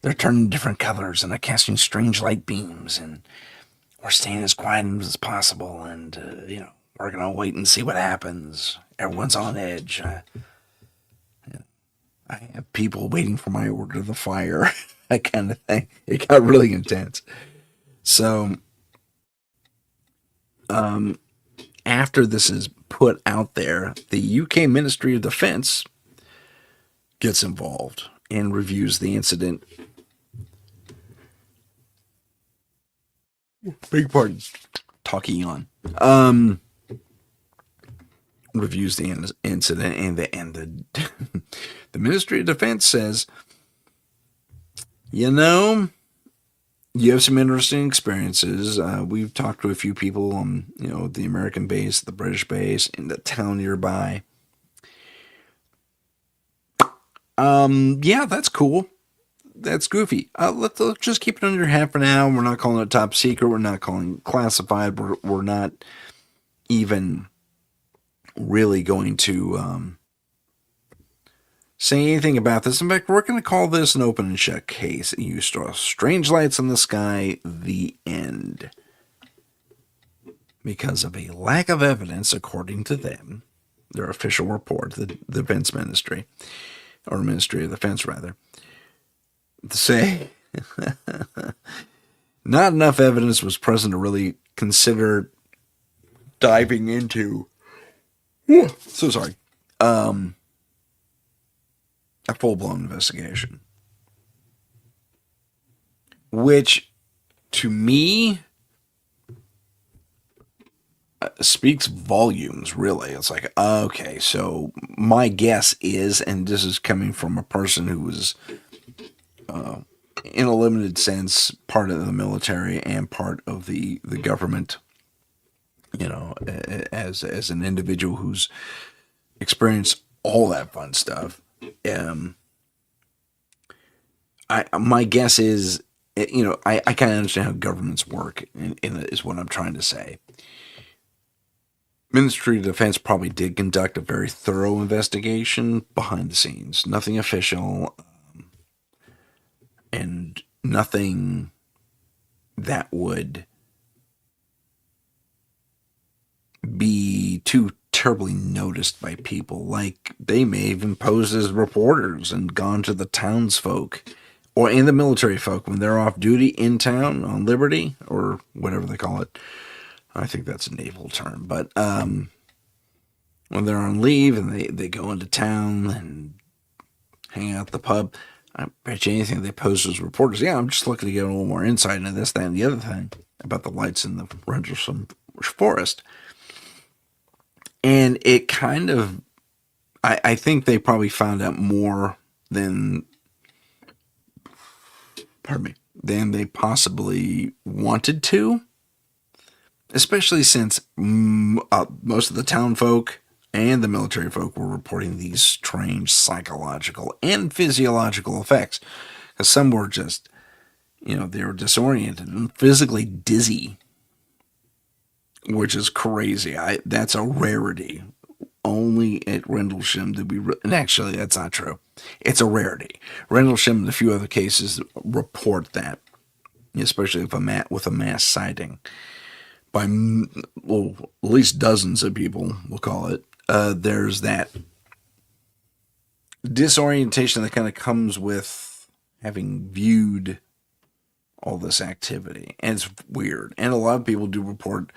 they're turning different colors, and they're casting strange light beams, and we're staying as quiet as possible, and we're gonna wait and see what happens. Everyone's on edge. I have people waiting for my order to fire, that kind of thing. It got really intense. So, after this is put out there, the UK Ministry of Defence gets involved and reviews the incident. Big pardon. Talking on. Reviews the incident, and the Ministry of Defense says, you have some interesting experiences. We've talked to a few people on, the American base, the British base, in the town nearby. Yeah, that's cool. That's goofy. Let's just keep it under your hat for now. We're not calling it top secret. We're not calling it classified. We're not even really going to say anything about this. In fact, we're going to call this an open and shut case. You saw strange lights in the sky, the end. Because of a lack of evidence, according to them, their official report, the Defense Ministry, or Ministry of Defense, rather, to say not enough evidence was present to really consider diving into a full-blown investigation. Which, to me, speaks volumes, really. It's like, okay, so my guess is, and this is coming from a person who was, in a limited sense, part of the military and part of the government, as an individual who's experienced all that fun stuff. My guess is, I kind of understand how governments work, is what I'm trying to say. Ministry of Defense probably did conduct a very thorough investigation behind the scenes. Nothing official, and nothing that would be too terribly noticed by people. Like, they may have even posed as reporters and gone to the townsfolk or in the military folk when they're off duty in town on liberty or whatever they call it. I think that's a naval term, but when they're on leave and they go into town and hang out at the pub, I bet you anything they pose as reporters. Yeah, I'm just looking to get a little more insight into this, that, and the other thing about the lights in the Rendlesham forest. And it kind of, I think they probably found out more than, than they possibly wanted to. Especially since most of the town folk and the military folk were reporting these strange psychological and physiological effects. Because some were just, they were disoriented and physically dizzy, which is crazy. That's a rarity. Only at Rendlesham did we, and actually that's not true. It's a rarity. Rendlesham and a few other cases report that, especially with a mass sighting by, well, at least dozens of people, we'll call it. There's that disorientation that kind of comes with having viewed all this activity. And it's weird. And a lot of people do report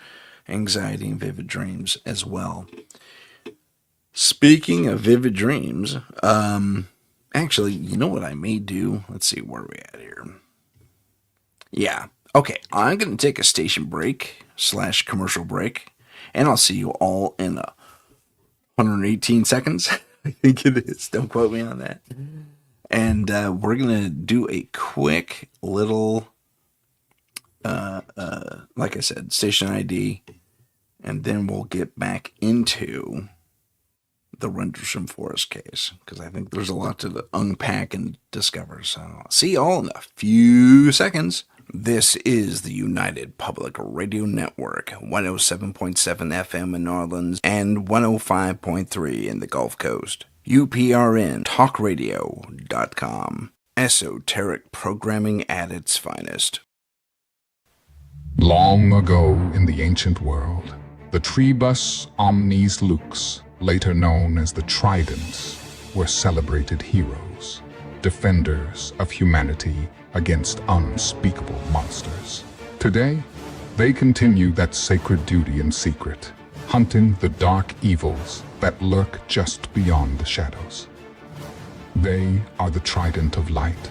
anxiety and vivid dreams as well. Speaking of vivid dreams, actually, you know what I may do? Let's see, where are we at here? Yeah. Okay, I'm going to take a station break / commercial break, and I'll see you all in 118 seconds. I think it is. Don't quote me on that. And we're going to do a quick little, like I said, station ID, and then we'll get back into the Rendlesham Forest case, because I think there's a lot to unpack and discover. So I'll see you all in a few seconds. This is the United Public Radio Network, 107.7 FM in New Orleans and 105.3 in the Gulf Coast. UPRN talkradio.com. Esoteric programming at its finest. Long ago in the ancient world, the Tribus Omnis Lux, later known as the Tridents, were celebrated heroes, defenders of humanity against unspeakable monsters. Today, they continue that sacred duty in secret, hunting the dark evils that lurk just beyond the shadows. They are the Trident of Light.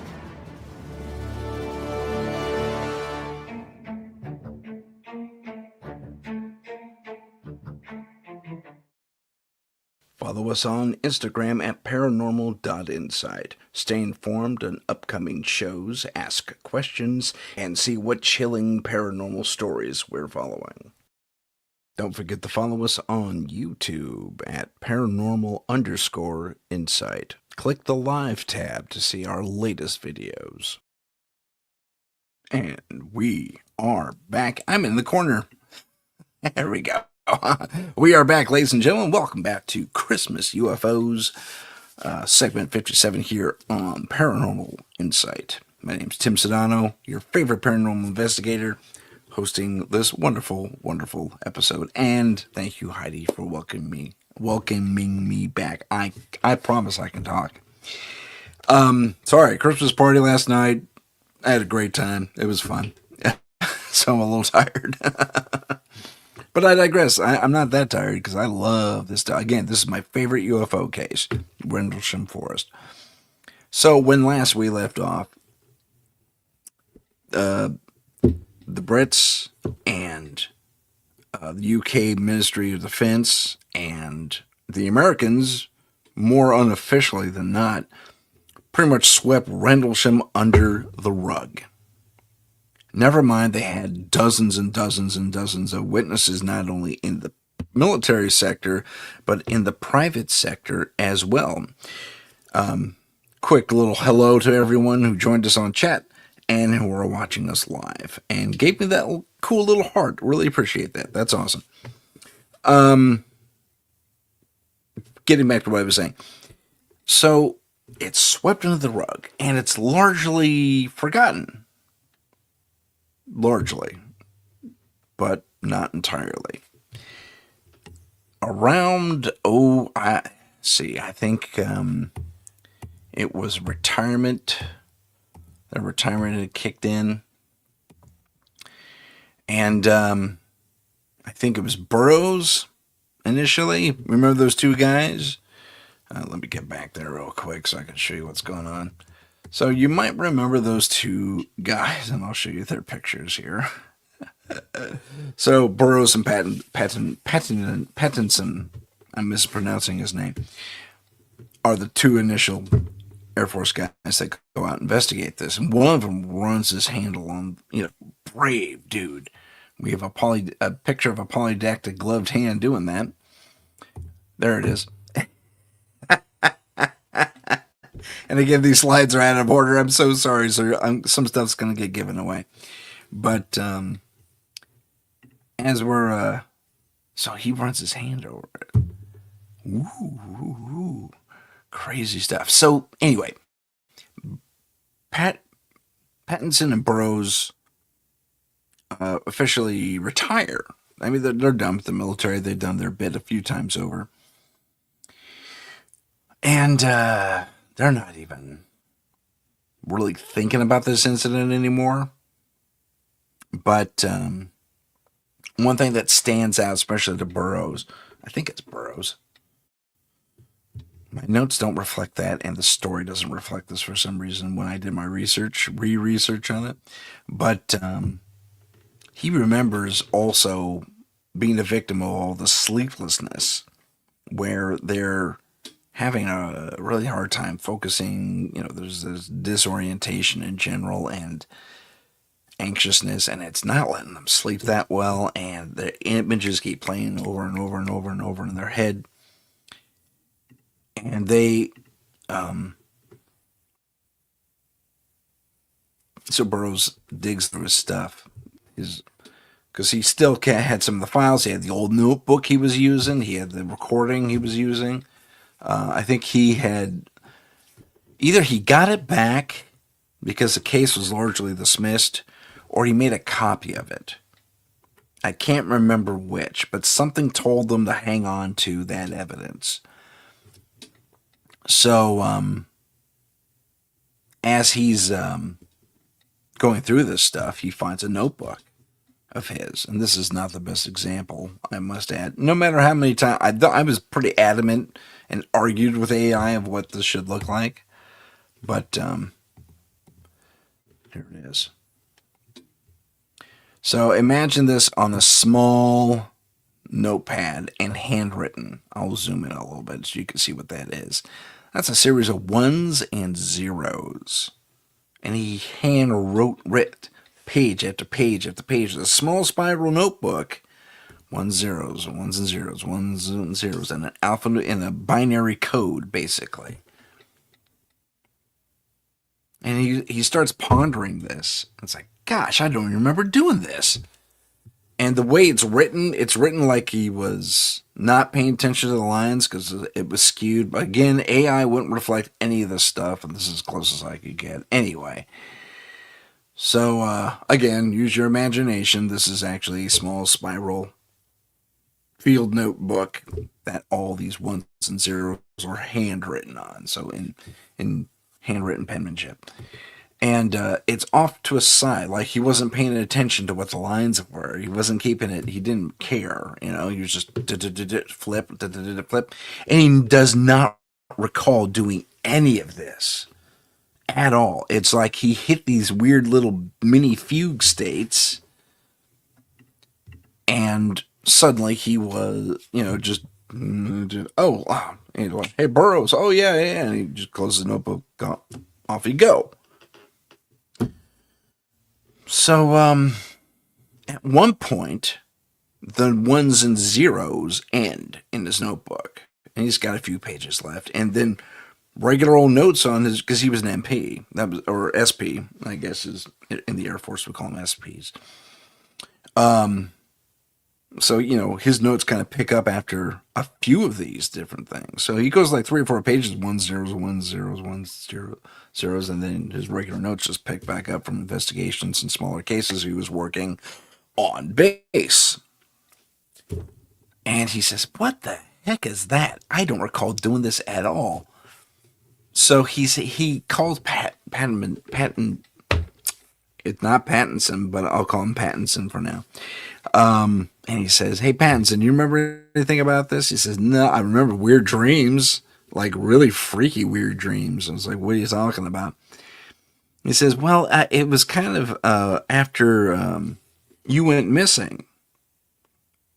Follow us on Instagram at paranormal.insight. Stay informed on upcoming shows, ask questions, and see what chilling paranormal stories we're following. Don't forget to follow us on YouTube at paranormal_insight. Click the live tab to see our latest videos. And we are back. I'm in the corner. There we go. We are back, ladies and gentlemen. Welcome back to Christmas UFOs, segment 57 here on Paranormal Insight. My name is Tim Sedano, your favorite paranormal investigator, hosting this wonderful, wonderful episode. And thank you, Heidi, for welcoming me back. I promise I can talk. Sorry, Christmas party last night. I had a great time. It was fun. So I'm a little tired. But I digress. I'm not that tired because I love this. Again, this is my favorite UFO case, Rendlesham Forest. So when last we left off, the Brits and the UK Ministry of Defense and the Americans, more unofficially than not, pretty much swept Rendlesham under the rug. Never mind, they had dozens and dozens and dozens of witnesses, not only in the military sector, but in the private sector as well. Quick little hello to everyone who joined us on chat and who are watching us live and gave me that cool little heart. Really appreciate that. That's awesome. Getting back to what I was saying. So it's swept under the rug and it's largely forgotten. Largely, but not entirely. around, I think it was retirement. The retirement had kicked in. And I think it was Burroughs initially. Remember those two guys? Let me get back there real quick so I can show you what's going on. So you might remember those two guys, and I'll show you their pictures here. So Burroughs and Pattinson, I'm mispronouncing his name, are the two initial Air Force guys that go out and investigate this. And one of them runs his handle on, brave dude. We have a picture of a polydactyl gloved hand doing that. There it is. And again, these slides are out of order. I'm so sorry, sir. Some stuff's going to get given away. But as we're... so he runs his hand over it. Ooh, crazy stuff. So anyway, Pattinson and Burroughs officially retire. I mean, they're done with the military. They've done their bit a few times over. And they're not even really thinking about this incident anymore. But one thing that stands out, especially to Burroughs, I think it's Burroughs. My notes don't reflect that, and the story doesn't reflect this for some reason when I did my re-research on it. But he remembers also being a victim of all the sleeplessness, where they're having a really hard time focusing. There's this disorientation in general and anxiousness, and it's not letting them sleep that well, and the images keep playing over and over and over and over in their head. And they, so Burroughs digs through his stuff, because he still had some of the files. He had the old notebook he was using. He had the recording he was using. I think he had, either he got it back because the case was largely dismissed, or he made a copy of it. I can't remember which, but something told them to hang on to that evidence. So, as he's going through this stuff, he finds a notebook of his. And this is not the best example, I must add. No matter how many times, I was pretty adamant and argued with AI of what this should look like. But here it is. So imagine this on a small notepad and handwritten. I'll zoom in a little bit so you can see what that is. That's a series of ones and zeros. And he hand wrote page after page after page with a small spiral notebook. Ones, zeros, ones and zeros, ones and zeros, and an alphabet in a binary code, basically. And he starts pondering this. It's like, gosh, I don't even remember doing this. And the way it's written like he was not paying attention to the lines because it was skewed. But again, AI wouldn't reflect any of this stuff, and this is as close as I could get. Anyway, so again, use your imagination. This is actually a small spiral field notebook that all these ones and zeros are handwritten on. So in handwritten penmanship. And it's off to a side, like he wasn't paying attention to what the lines were. He wasn't keeping it. He didn't care, He was just flip, flip. And he does not recall doing any of this at all. It's like he hit these weird little mini fugue states, and suddenly he was, just, hey, Burroughs, oh, yeah, and he just closes the notebook, off you go. So, at one point, the ones and zeros end in his notebook, and he's got a few pages left, and then regular old notes on his, because he was an MP, or SP, I guess is in the Air Force we call them SPs. So, his notes kind of pick up after a few of these different things. So he goes like 3 or 4 pages, 1 zeros, 1 zeros, 1 zeros, and then his regular notes just pick back up from investigations and smaller cases he was working on base. And he says, what the heck is that? I don't recall doing this at all. So he calls Patton. It's not Pattinson, but I'll call him Pattinson for now. And he says, hey, Pattinson, you remember anything about this? He says, no, I remember weird dreams, like really freaky weird dreams. I was like, what are you talking about? He says, well, it was kind of after you went missing.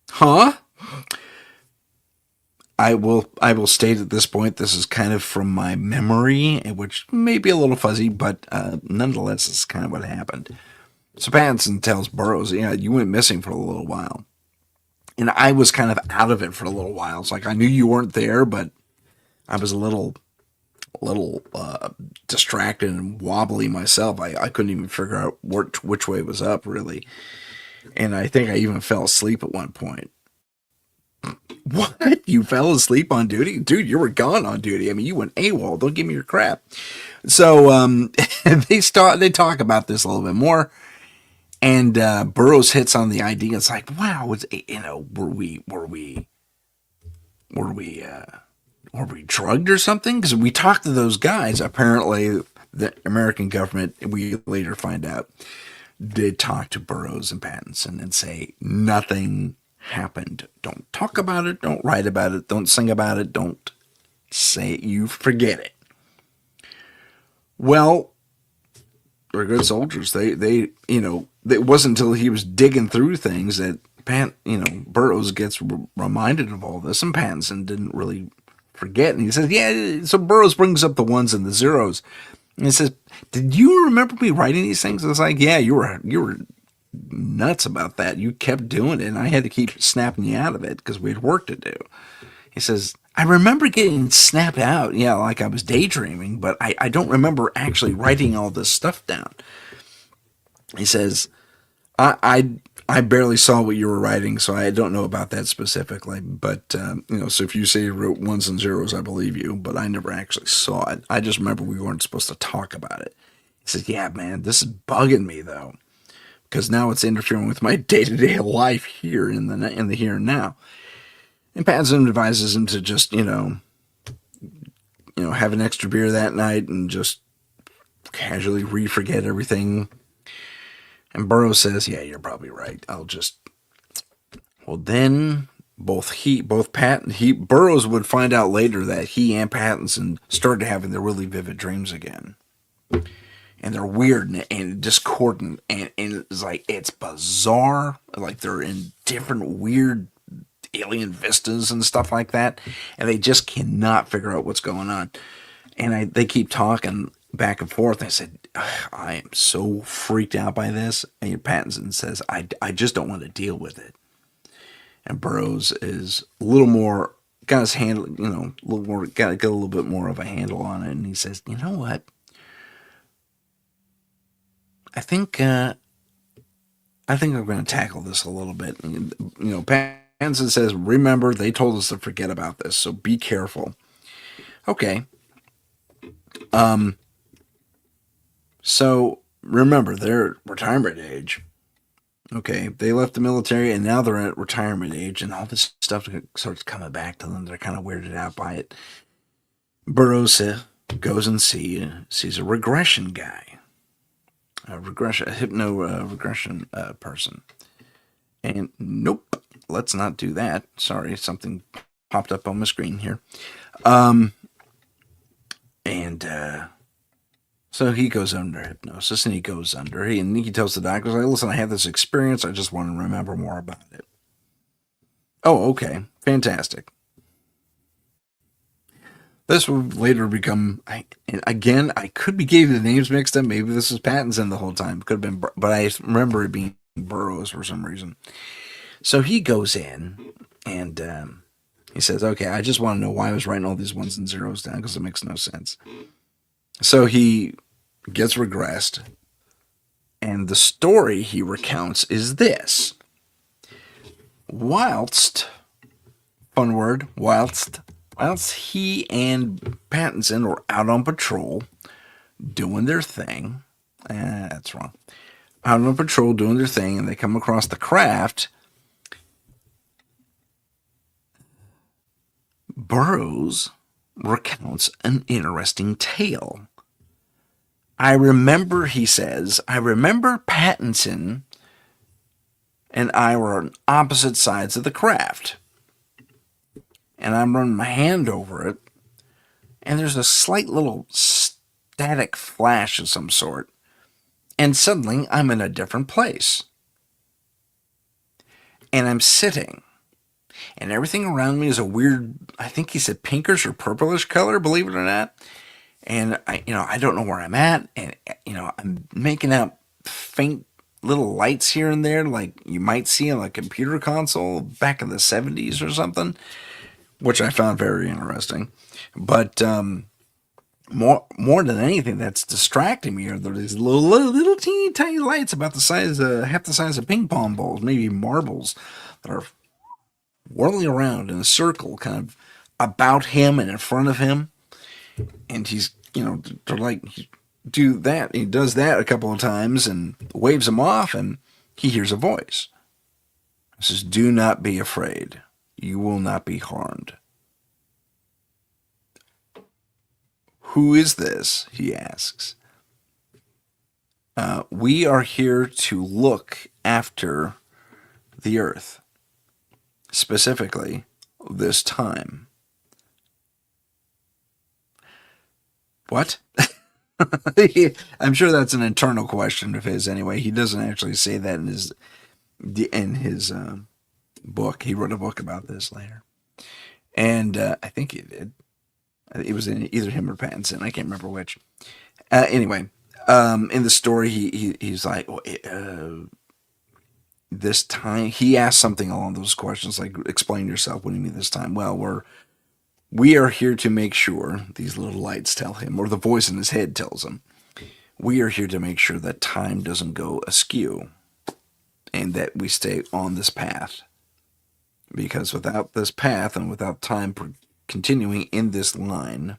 Huh? I will state at this point, this is kind of from my memory, which may be a little fuzzy, but nonetheless, this is kind of what happened. So Pattinson tells Burroughs, yeah, you went missing for a little while. And I was kind of out of it for a little while. It's like I knew you weren't there, but I was a little distracted and wobbly myself. I couldn't even figure out which way was up, really. And I think I even fell asleep at one point. What? You fell asleep on duty? Dude, you were gone on duty. I mean, you went AWOL. Don't give me your crap. So they talk about this a little bit more. And Burroughs hits on the idea. It's like, wow, were we drugged or something? Because we talked to those guys. Apparently, the American government, we later find out, did talk to Burroughs and Pattinson and say nothing happened. Don't talk about it. Don't write about it. Don't sing about it. Don't say it. You forget it. Well, they're good soldiers. They it wasn't until he was digging through things that Burroughs gets reminded of all this, and Pattinson didn't really forget. And he says, yeah, so Burroughs brings up the ones and the zeros. And he says, did you remember me writing these things? I was like, yeah, you were nuts about that. You kept doing it, and I had to keep snapping you out of it because we had work to do. He says, I remember getting snapped out, yeah, like I was daydreaming, but I don't remember actually writing all this stuff down. He says, I barely saw what you were writing, so I don't know about that specifically. But, so if you say you wrote ones and zeros, I believe you, but I never actually saw it. I just remember we weren't supposed to talk about it. He says, yeah, man, this is bugging me, though, because now it's interfering with my day-to-day life here in the here and now. And Pattinson advises him to just, have an extra beer that night and just casually re-forget everything. And Burroughs says, yeah, you're probably right. Well, then Burroughs would find out later that he and Pattinson started having their really vivid dreams again. And they're weird and discordant. And it's like, it's bizarre. Like they're in different weird alien vistas and stuff like that. And they just cannot figure out what's going on. And they keep talking back and forth. I said, I am so freaked out by this. And Pattinson says, I just don't want to deal with it. And Burroughs is a little more, got his handle, a little more, got a little bit more of a handle on it. And he says, you know what? I think I'm going to tackle this a little bit. And, Pattinson says, remember, they told us to forget about this, so be careful. Okay. So remember, they're at retirement age. Okay, they left the military and now they're at retirement age, and all this stuff starts coming back to them. They're kind of weirded out by it. Burroughs goes and sees a regression guy, a hypno regression person, and nope, let's not do that. Sorry, something popped up on my screen here. So he goes under hypnosis, and he tells the doctors, like, listen, I had this experience. I just want to remember more about it. Oh, okay. Fantastic. This will later become, I could be getting the names mixed up. Maybe this was Pattinson the whole time. Could have been, but I remember it being Burroughs for some reason. So he goes in, and he says, okay, I just want to know why I was writing all these ones and zeros down, because it makes no sense. So he gets regressed, and the story he recounts is this. Whilst he and Pattinson were out on patrol doing their thing, that's wrong, out on patrol doing their thing, and they come across the craft, Burroughs recounts an interesting tale. I remember, he says, I remember Pattinson and I were on opposite sides of the craft. And I'm running my hand over it, and there's a slight little static flash of some sort. And suddenly I'm in a different place. And I'm sitting. And everything around me is a weird, I think he said pinkish or purplish color, believe it or not. And I don't know where I'm at. And, I'm making out faint little lights here and there, like you might see on a computer console back in the 70s or something, which I found very interesting. But more than anything, that's distracting me are these little teeny tiny lights about the size of half the size of ping pong balls, maybe marbles, that are whirling around in a circle, kind of about him and in front of him. And he's, they're like, do that. He does that a couple of times and waves them off, and he hears a voice. It says, "Do not be afraid. You will not be harmed." "Who is this?" he asks. "We are here to look after the earth, specifically this time." What? I'm sure that's an internal question of his anyway. He doesn't actually say that in his book. He wrote a book about this later. And I think he did. It was in either him or Pattinson. I can't remember which. Anyway, in the story, he's like, this time, he asked something along those questions, like, explain yourself. What do you mean this time? Well, we are here to make sure, these little lights tell him, or the voice in his head tells him, we are here to make sure that time doesn't go askew and that we stay on this path. Because without this path and without time continuing in this line,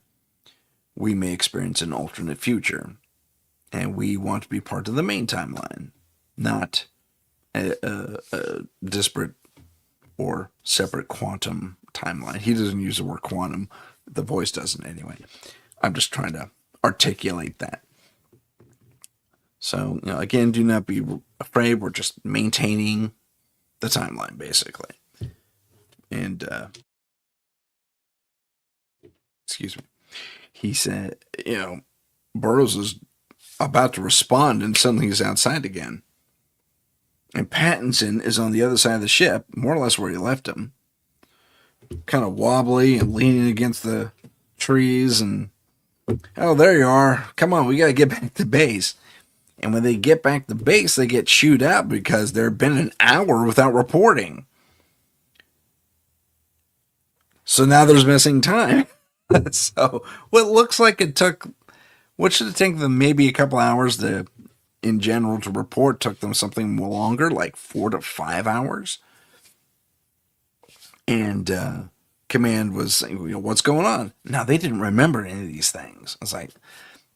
we may experience an alternate future. And we want to be part of the main timeline, not a disparate or separate quantum timeline. He doesn't use the word quantum. The voice doesn't anyway. I'm just trying to articulate that. So, again, do not be afraid. We're just maintaining the timeline, basically. And, excuse me. He said, Burroughs is about to respond and suddenly he's outside again. And Pattinson is on the other side of the ship, more or less where he left him. Kind of wobbly and leaning against the trees. And, oh, there you are. Come on, we got to get back to base. And when they get back to base, they get chewed out because they've been an hour without reporting. So now there's missing time. So what looks like what should it take them maybe a couple hours in general to report, took them something longer, like 4 to 5 hours. And command was saying, what's going on? Now, they didn't remember any of these things. It's like,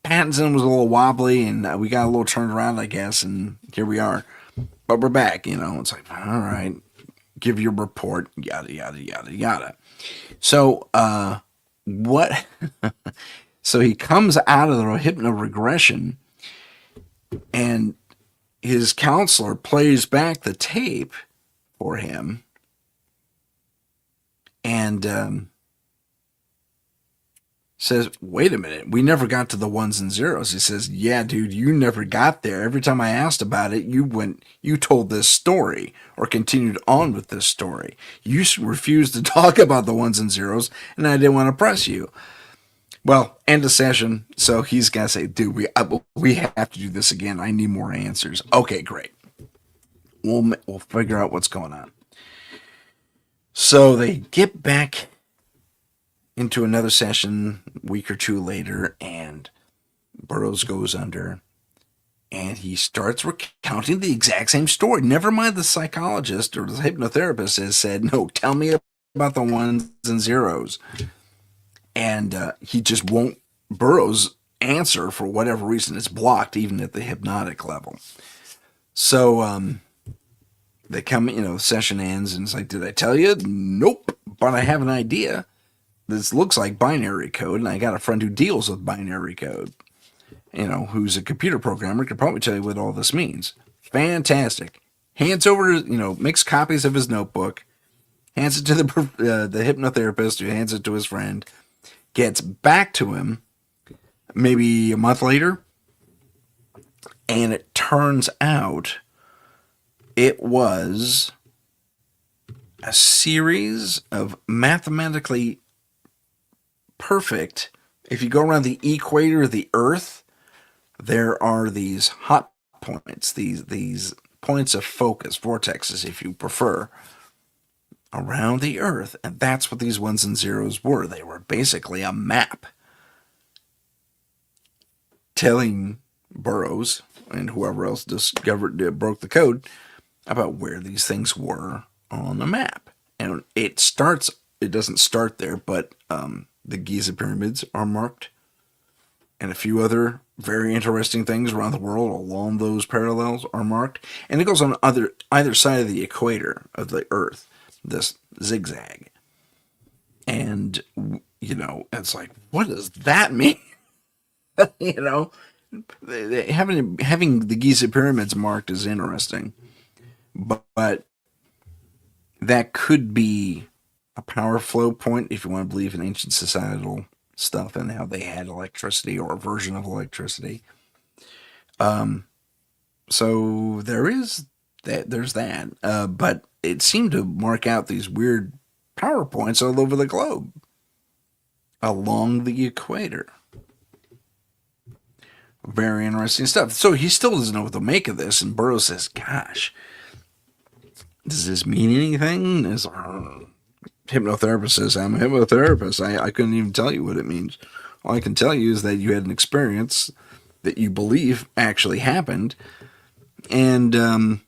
Pattinson was a little wobbly, and we got a little turned around, I guess, and here we are. But we're back, It's like, all right, give your report, yada, yada, yada, yada. So, what? So he comes out of the hypnoregression, and his counselor plays back the tape for him, and says, wait a minute, we never got to the ones and zeros. He says, yeah, dude, you never got there. Every time I asked about it, you told this story or continued on with this story. You refused to talk about the ones and zeros, and I didn't want to press you. Well, end of session. So he's got to say, dude, we have to do this again. I need more answers. Okay, great. We'll figure out what's going on. So they get back into another session a week or two later, and Burroughs goes under, and he starts recounting the exact same story. Never mind the psychologist or the hypnotherapist has said, no, tell me about the ones and zeros. And he just won't, Burroughs answer for whatever reason. It's blocked even at the hypnotic level. So they come, the session ends, and it's like, did I tell you? Nope, but I have an idea. this looks like binary code, and I got a friend who deals with binary code, who's a computer programmer, could probably tell you what all this means. Fantastic. Hands over, makes copies of his notebook, hands it to the hypnotherapist, who hands it to his friend, gets back to him maybe a month later, and it turns out it was a series of mathematically perfect. If you go around the equator of the Earth, there are these hot points, these points of focus, vortexes if you prefer, around the Earth, and that's what these ones and zeros were. They were basically a map telling Burroughs and whoever else broke the code about where these things were on the map. And it doesn't start there, but the Giza pyramids are marked, and a few other very interesting things around the world along those parallels are marked. And it goes on either side of the equator of the Earth, this zigzag. And, it's like, what does that mean? Having the Giza pyramids marked is interesting. But that could be a power flow point if you want to believe in ancient societal stuff and how they had electricity or a version of electricity. So there's that. But it seemed to mark out these weird power points all over the globe along the equator. Very interesting stuff. So he still doesn't know what to make of this, and Burroughs says, gosh, does this mean anything? Hypnotherapist says, I'm a hypnotherapist. I couldn't even tell you what it means. All I can tell you is that you had an experience that you believe actually happened. And, the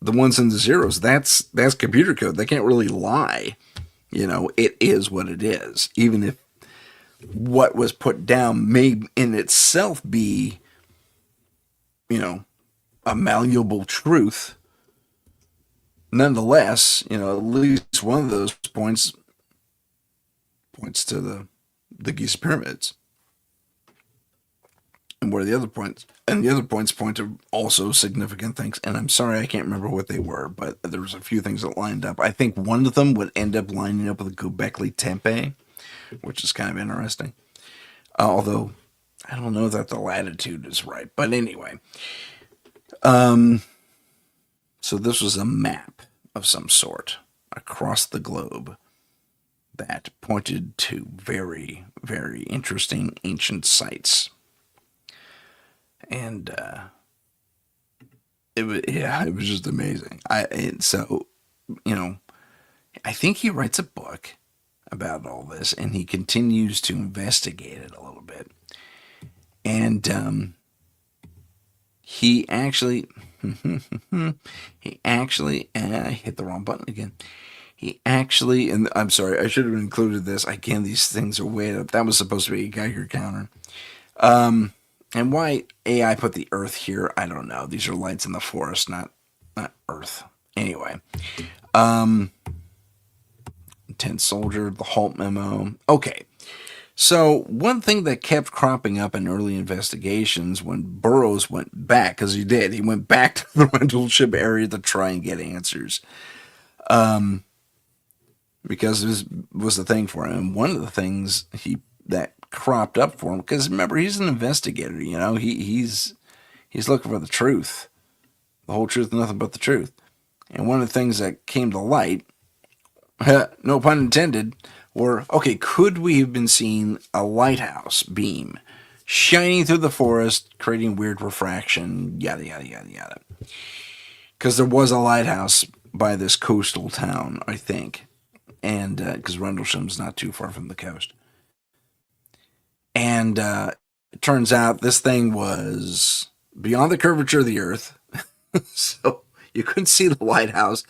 ones and the zeros, that's computer code. They can't really lie. It is what it is. Even if what was put down may in itself be, a malleable truth. Nonetheless, at least one of those points to the Giza pyramids, and where the other points point to also significant things. And I'm sorry, I can't remember what they were, but there was a few things that lined up. I think one of them would end up lining up with the Göbekli Tepe, which is kind of interesting. Although I don't know that the latitude is right, but anyway. So this was a map of some sort across the globe that pointed to very, very interesting ancient sites. And it was just amazing. I think he writes a book about all this, and he continues to investigate it a little bit. And he actually I hit the wrong button again. And I'm sorry, I should have included this. Again, these things are way up. That was supposed to be a Geiger counter. And why AI put the Earth here, I don't know. These are lights in the forest, not Earth. Anyway. Intense Soldier, the Halt Memo. Okay. So one thing that kept cropping up in early investigations when Burroughs went back, because he went back to the Rendlesham area to try and get answers. Because this was the thing for him. And one of the things that cropped up for him, because remember, he's an investigator, he's looking for the truth. The whole truth, nothing but the truth. And one of the things that came to light, no pun intended, were, okay, could we have been seeing a lighthouse beam shining through the forest, creating weird refraction, yada, yada, yada, yada. Because there was a lighthouse by this coastal town, I think. And because Rendlesham's not too far from the coast. And it turns out this thing was beyond the curvature of the Earth. So you couldn't see the lighthouse.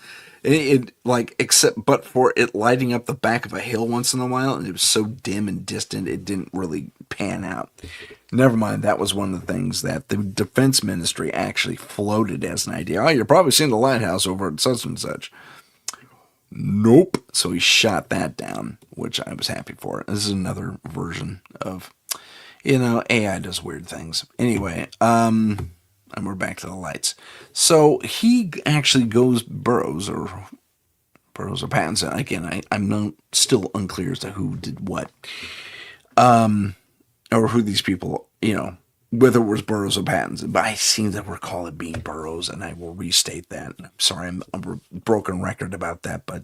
Except for it lighting up the back of a hill once in a while, and it was so dim and distant, it didn't really pan out. Never mind, that was one of the things that the Defense Ministry actually floated as an idea. Oh, you're probably seeing the lighthouse over at such and such. Nope. So he shot that down, which I was happy for. This is another version of, AI does weird things. Anyway, and we're back to the lights. So he actually burrows or Pattinson. Again, I'm not, still unclear as to who did what, or who these people, whether it was Burroughs or Pattinson. But I seem to recall it being Burroughs, and I will restate that. I'm sorry, I'm a broken record about that, but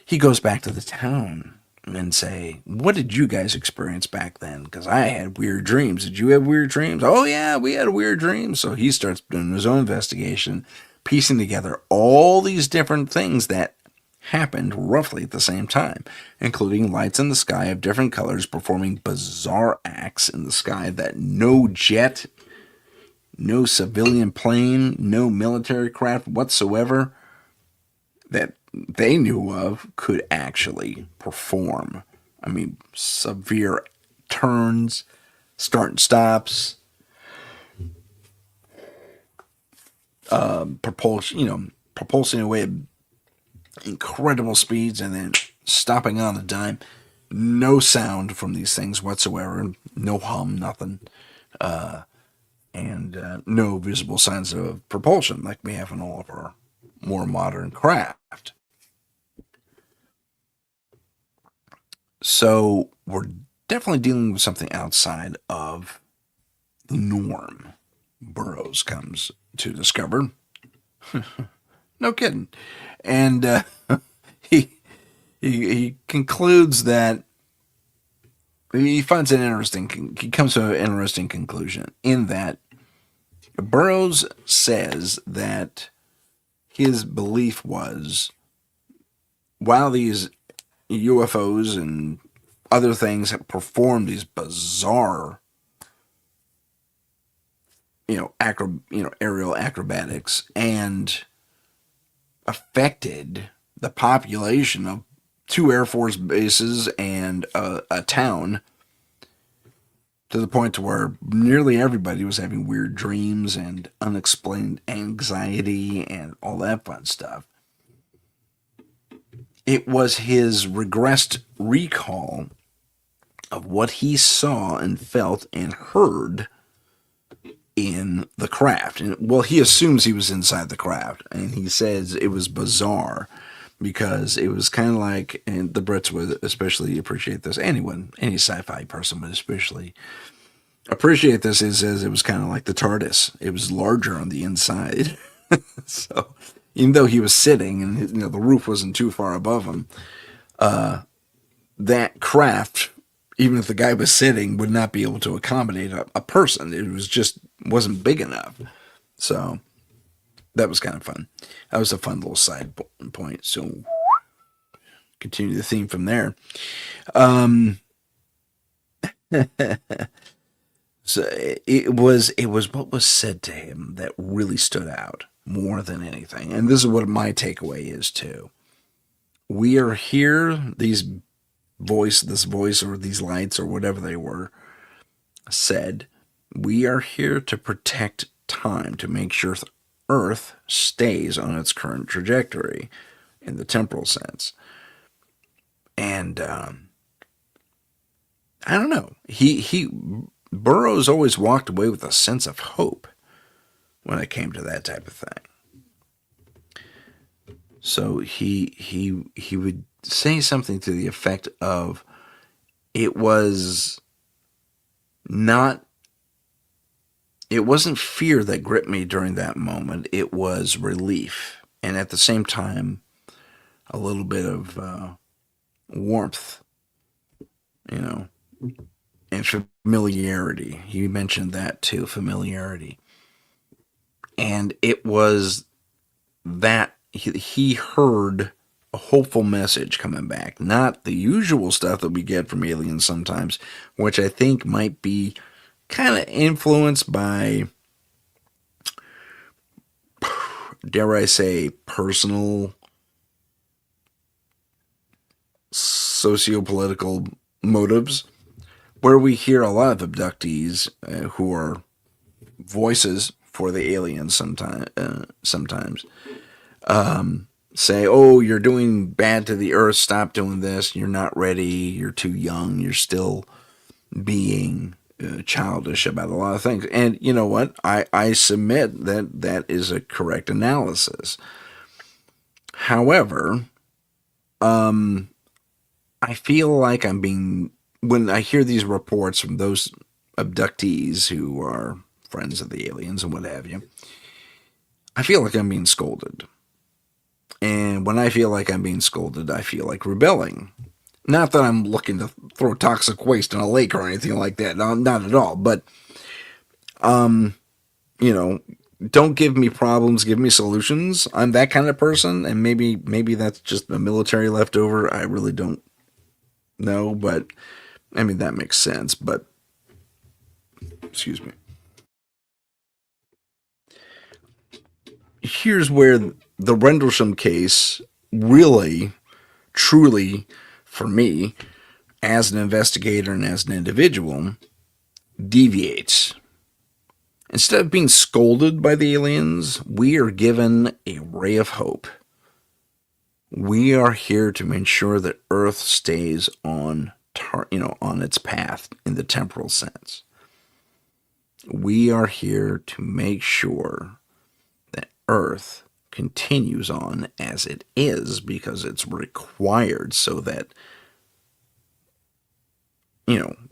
he goes back to the town and say, what did you guys experience back then? Because I had weird dreams. Did you have weird dreams? Oh, yeah, we had weird dreams. So he starts doing his own investigation, piecing together all these different things that happened roughly at the same time, including lights in the sky of different colors performing bizarre acts in the sky that no jet, no civilian plane, no military craft whatsoever that they knew of could actually perform. I mean, severe turns, start and stops, propulsing away at incredible speeds and then stopping on a dime. No sound from these things whatsoever. No hum, nothing. And no visible signs of propulsion like we have in all of our more modern craft. So we're definitely dealing with something outside of the norm. Burroughs comes to discover. No kidding. And he concludes that he finds it interesting. He comes to an interesting conclusion in that Burroughs says that his belief was, while these UFOs and other things have performed these bizarre, aerial acrobatics and affected the population of 2 Air Force bases and a town to the point to where nearly everybody was having weird dreams and unexplained anxiety and all that fun stuff. It was his regressed recall of what he saw and felt and heard in the craft. And he assumes he was inside the craft, and he says it was bizarre because it was kind of like, and the Brits would especially appreciate this, any sci-fi person would especially appreciate this. He says it was kind of like the TARDIS. It was larger on the inside. So even though he was sitting and the roof wasn't too far above him, that craft, even if the guy was sitting, would not be able to accommodate a person. It wasn't big enough. So that was kind of fun. That was a fun little side point. So continue the theme from there. So it was what was said to him that really stood out more than anything. And this is what my takeaway is too. We are here, this voice or these lights or whatever they were said, we are here to protect time, to make sure Earth stays on its current trajectory in the temporal sense. And I don't know. Burroughs always walked away with a sense of hope when it came to that type of thing. So he would say something to the effect of, it wasn't fear that gripped me during that moment. It was relief. And at the same time, a little bit of warmth, and familiarity. He mentioned that too, familiarity. And it was that he heard a hopeful message coming back, not the usual stuff that we get from aliens sometimes, which I think might be kind of influenced by, dare I say, personal socio-political motives, where we hear a lot of abductees who are voices for the aliens sometimes, say, oh, you're doing bad to the earth, stop doing this, you're not ready, you're too young, you're still being childish about a lot of things. And you know what? I submit that that is a correct analysis. However, I feel like I'm being, when I hear these reports from those abductees who are friends of the aliens and what have you, I feel like I'm being scolded. And when I feel like I'm being scolded, I feel like rebelling. Not that I'm looking to throw toxic waste in a lake or anything like that. No, not at all. But, you know, don't give me problems, give me solutions. I'm that kind of person. And maybe that's just a military leftover. I really don't know. But, I mean, that makes sense. But, excuse me. Here's where the Rendlesham case really, truly, for me, as an investigator and as an individual, deviates. Instead of being scolded by the aliens, we are given a ray of hope. We are here to ensure that Earth stays on, on its path in the temporal sense. We are here to make sure that Earth continues on as it is because it's required so that,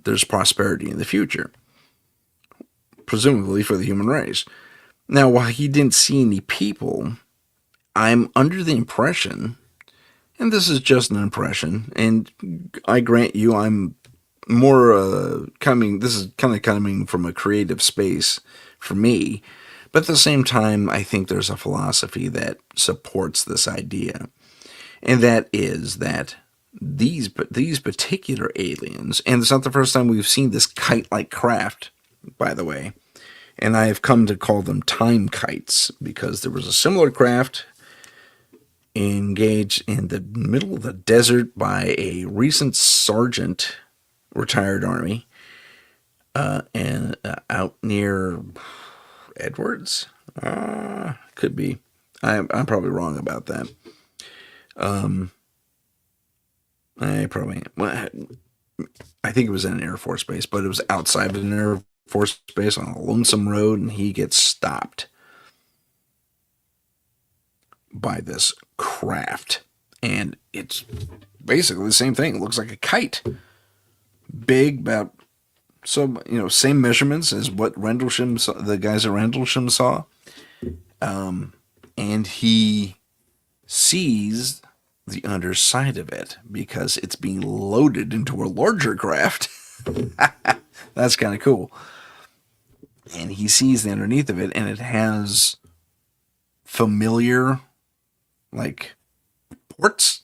there's prosperity in the future, presumably for the human race. Now, while he didn't see any people, I'm under the impression, and this is just an impression, and I grant you I'm more this is kind of coming from a creative space for me, but at the same time, I think there's a philosophy that supports this idea, and that is that these particular aliens, and it's not the first time we've seen this kite-like craft, by the way, and I have come to call them time kites because there was a similar craft engaged in the middle of the desert by a recent sergeant, retired Army, and out near Edwards. Could be. I'm probably wrong about that. I think it was in an Air Force base, but it was outside of an Air Force base on a lonesome road, and he gets stopped by this craft. And it's basically the same thing. It looks like a kite. Big, about, same measurements as what Rendlesham saw, the guys at Rendlesham saw. And he sees the underside of it because it's being loaded into a larger craft. That's kind of cool. And he sees the underneath of it, and it has familiar, like, ports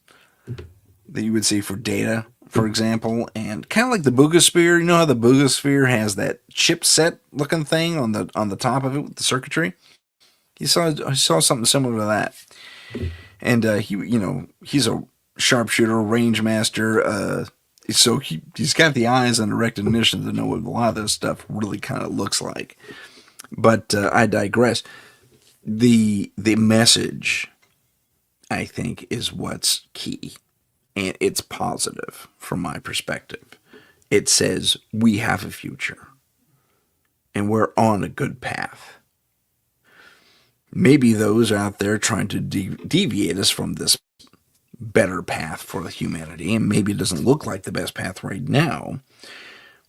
that you would see for data, for example, and kind of like the Boogosphere. You know how the Boogosphere has that chipset looking thing on the top of it with the circuitry? I saw something similar to that. And he's a sharpshooter, range master, so he's got the eyes and the recognition to know what a lot of this stuff really kind of looks like. But I digress. The message, I think, is what's key. And it's positive from my perspective. It says we have a future. And we're on a good path. Maybe those out there trying to deviate us from this better path for humanity, and maybe it doesn't look like the best path right now,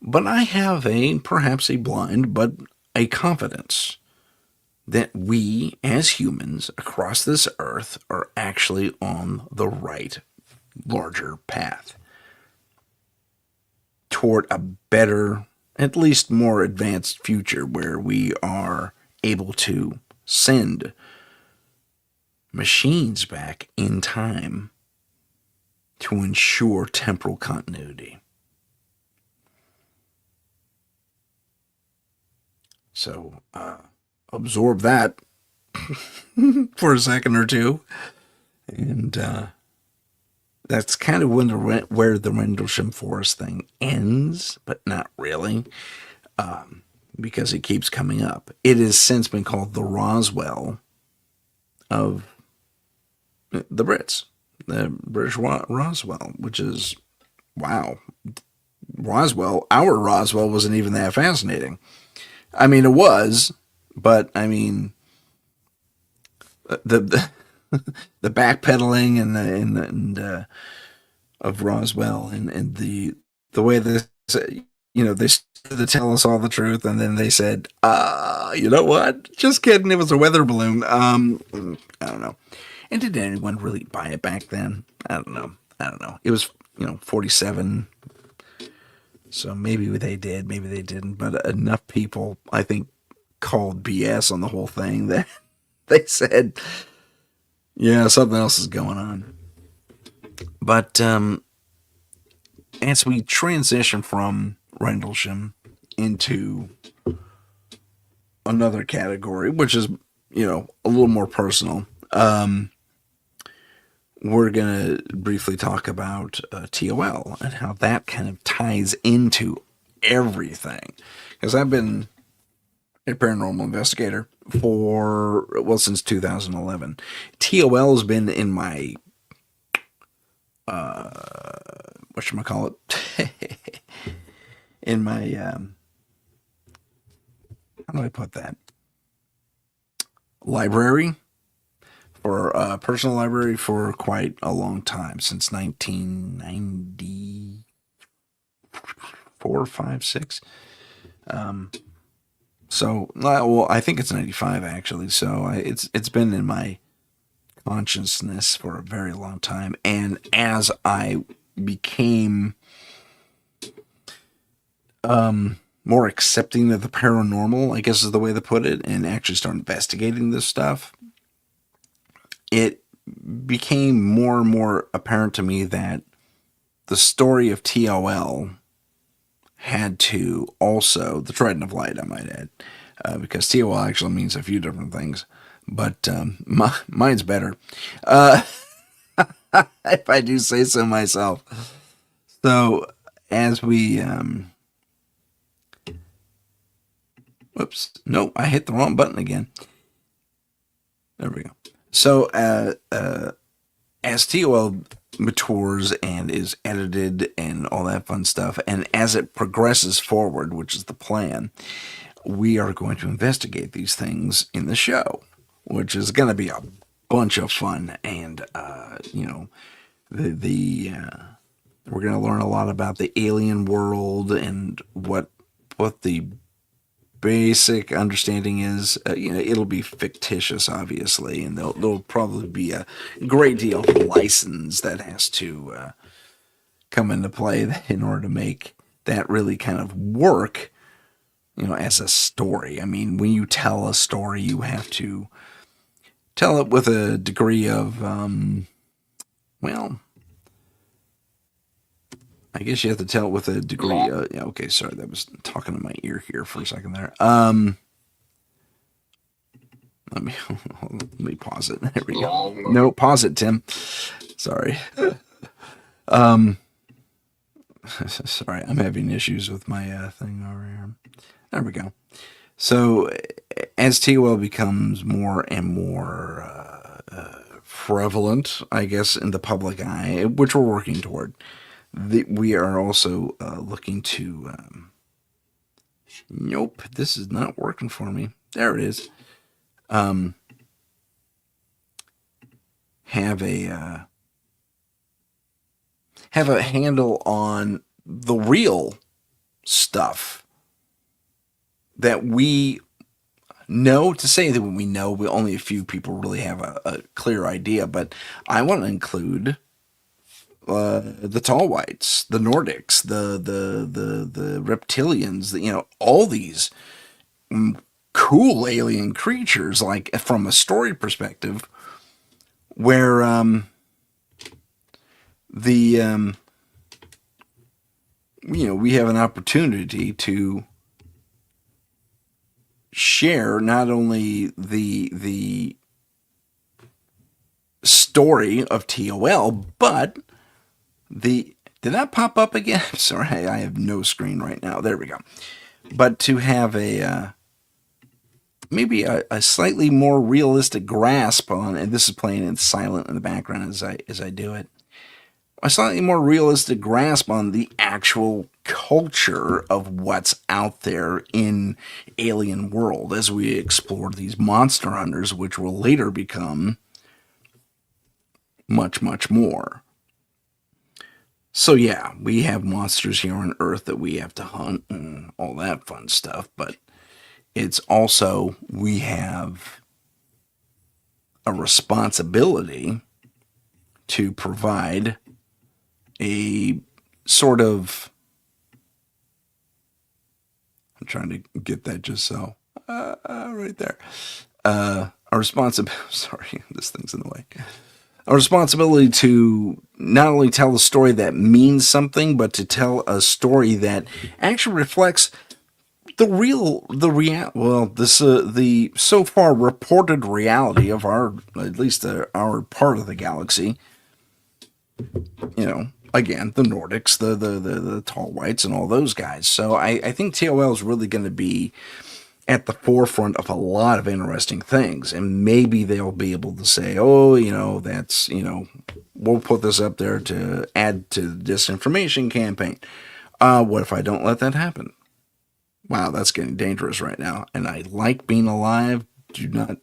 but I have perhaps a blind, but a confidence that we as humans across this earth are actually on the right, larger path toward a better, at least more advanced future where we are able to send machines back in time to ensure temporal continuity. So, absorb that for a second or two. And that's kind of where the Rendlesham Forest thing ends, but not really, because it keeps coming up. It has since been called the Roswell of The Brits, the British Roswell, which is, wow. Our Roswell wasn't even that fascinating. I mean, it was, but I mean, the the backpedaling of Roswell and the way this, they started to tell us all the truth, and then they said, you know what? Just kidding. It was a weather balloon. I don't know. And did anyone really buy it back then? I don't know. It was, 47. So maybe they did, maybe they didn't. But enough people, I think, called BS on the whole thing that they said, yeah, something else is going on. But as we transition from Rendlesham into another category, which is, a little more personal, we're going to briefly talk about TOL and how that kind of ties into everything. Because I've been a paranormal investigator since 2011. TOL has been in my, whatchamacallit, in my, how do I put that? Library, for personal library for quite a long time, since 1994, 5, 6. So, well, I think it's 95 actually. So it's been in my consciousness for a very long time. And as I became more accepting of the paranormal, I guess is the way to put it, and actually start investigating this stuff, it became more and more apparent to me that the story of TOL had to also, the Trident of Light, I might add, because TOL actually means a few different things, but mine's better, if I do say so myself. So as we, whoops, no, I hit the wrong button again. There we go. So as TOL matures and is edited and all that fun stuff, and as it progresses forward, which is the plan, we are going to investigate these things in the show, which is going to be a bunch of fun. And we're going to learn a lot about the alien world and what the basic understanding is. It'll be fictitious, obviously, and there'll probably be a great deal of license that has to come into play in order to make that really kind of work, as a story. I mean, when you tell a story, you have to tell it with a degree of, I guess you have to tell it with a degree. Okay, sorry, that was talking in my ear here for a second there. Let me pause it. There we go. No, pause it, Tim. Sorry. Sorry, I'm having issues with my thing over here. There we go. So as TOL becomes more and more prevalent, I guess, in the public eye, which we're working toward, we are also looking to, nope, this is not working for me. There it is. Have a handle on the real stuff that we know. To say that we know, only a few people really have a clear idea, but I want to include the tall whites, the Nordics, the reptilians, all these cool alien creatures, like from a story perspective, where we have an opportunity to share not only the story of TOL, but did that pop up again? I'm sorry, I have no screen right now. There we go. But to have a slightly more realistic grasp on, and this is playing in silent in the background as I do it, a slightly more realistic grasp on the actual culture of what's out there in alien world as we explore these monster hunters, which will later become much, much more. So yeah, we have monsters here on Earth that we have to hunt and all that fun stuff, but it's also, we have a responsibility to provide a sort of, I'm trying to get that just so, right there. A responsibility, sorry, this thing's in the way. A responsibility to not only tell a story that means something, but to tell a story that actually reflects the so far reported reality of at least our part of the galaxy. You know, again, the Nordics, the tall whites, and all those guys. So I think TOL is really going to be at the forefront of a lot of interesting things, and maybe they'll be able to say, oh, that's, we'll put this up there to add to the disinformation campaign. What if I don't let that happen? Wow, that's getting dangerous right now. And I like being alive. Do not,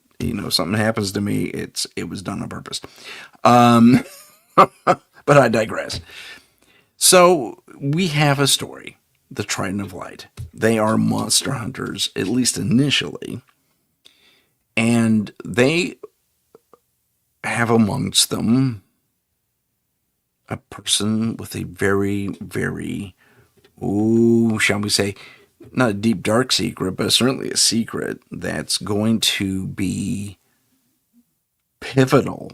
something happens to me, it was done on purpose. But I digress. So we have a story, the Trident of Light. They are monster hunters, at least initially. And they have amongst them a person with a very, very, shall we say, not a deep, dark secret, but certainly a secret that's going to be pivotal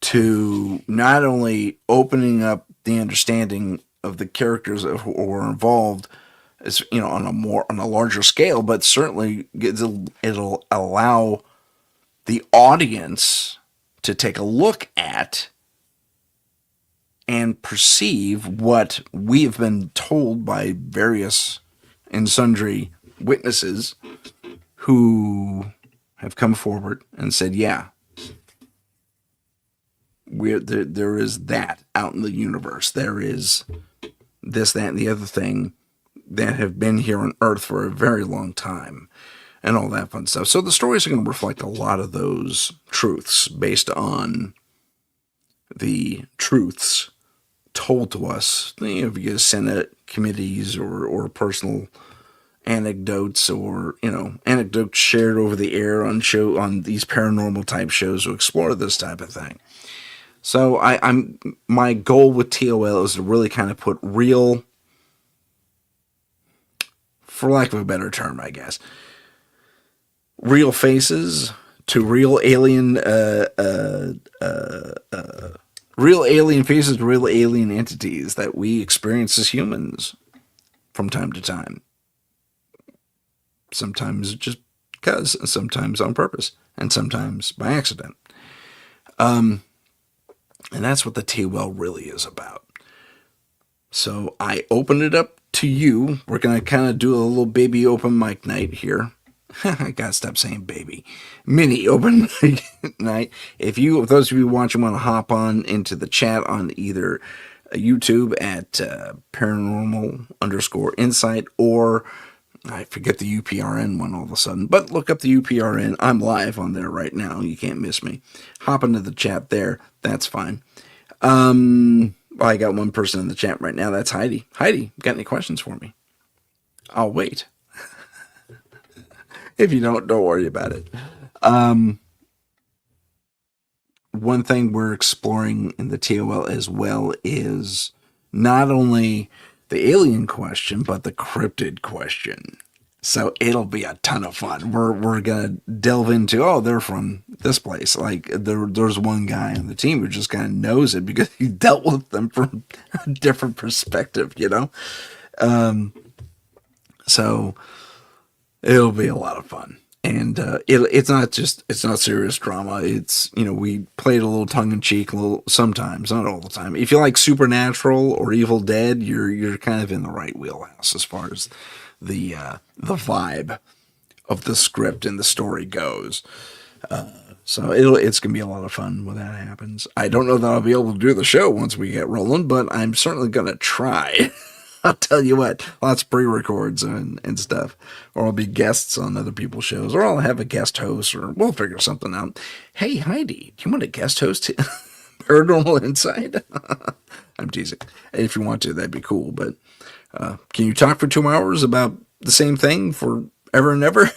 to not only opening up the understanding of the characters who are involved, as on a larger scale, but certainly it'll allow the audience to take a look at and perceive what we have been told by various and sundry witnesses who have come forward and said, yeah, there is that out in the universe. There is this, that, and the other thing that have been here on Earth for a very long time, and all that fun stuff. So the stories are going to reflect a lot of those truths based on the truths told to us, via Senate committees or personal anecdotes, or anecdotes shared over the air on these paranormal type shows to explore this type of thing. So my goal with TOL is to really kind of put real, for lack of a better term, I guess, real faces to real alien faces to real alien entities that we experience as humans from time to time. Sometimes just because, and sometimes on purpose, and sometimes by accident. And that's what the TOL really is about. So I open it up to you. We're going to kind of do a little baby open mic night here. I gotta stop saying baby. Mini open mic night. If those of you watching want to hop on into the chat on either YouTube at paranormal_insight, or I forget the UPRN one all of a sudden, but look up the UPRN. I'm live on there right now. You can't miss me. Hop into the chat there. That's fine. I got one person in the chat right now. That's Heidi. Heidi, got any questions for me? I'll wait. If you don't worry about it. One thing we're exploring in the TOL as well is not only the alien question, but the cryptid question. So it'll be a ton of fun. We're gonna delve into, they're from this place. Like there's one guy on the team who just kind of knows it because he dealt with them from a different perspective, So it'll be a lot of fun. And it's not serious drama. It's, we played a little tongue in cheek, sometimes, not all the time. If you like Supernatural or Evil Dead, you're kind of in the right wheelhouse as far as the vibe of the script and the story goes. So it's gonna be a lot of fun when that happens. I don't know that I'll be able to do the show once we get rolling, but I'm certainly gonna try. I'll tell you what, lots of pre-records and stuff, or I'll be guests on other people's shows, or I'll have a guest host, or we'll figure something out. Hey Heidi, do you want a guest host? Paranormal Insight? I'm teasing. If you want to, that'd be cool. But can you talk for 2 hours about the same thing for ever and ever?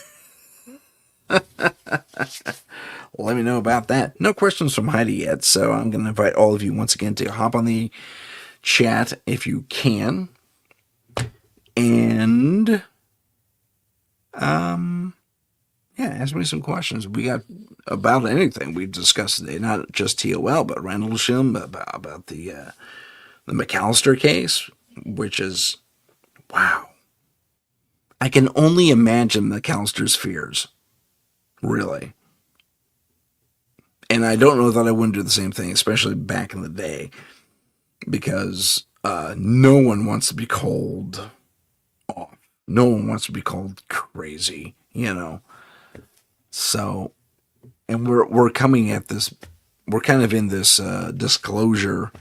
Let me know about that. No questions from Heidi yet, so I'm going to invite all of you once again to hop on the chat if you can. And, yeah, ask me some questions. We got about anything we've discussed today, not just TOL, but Rendlesham, about the McAlister case, which is, wow. I can only imagine McAlister's fears, really. And I don't know that I wouldn't do the same thing, especially back in the day, because no one wants to be called off. No one wants to be called crazy, you know. So, and we're coming at this, we're kind of in this disclosure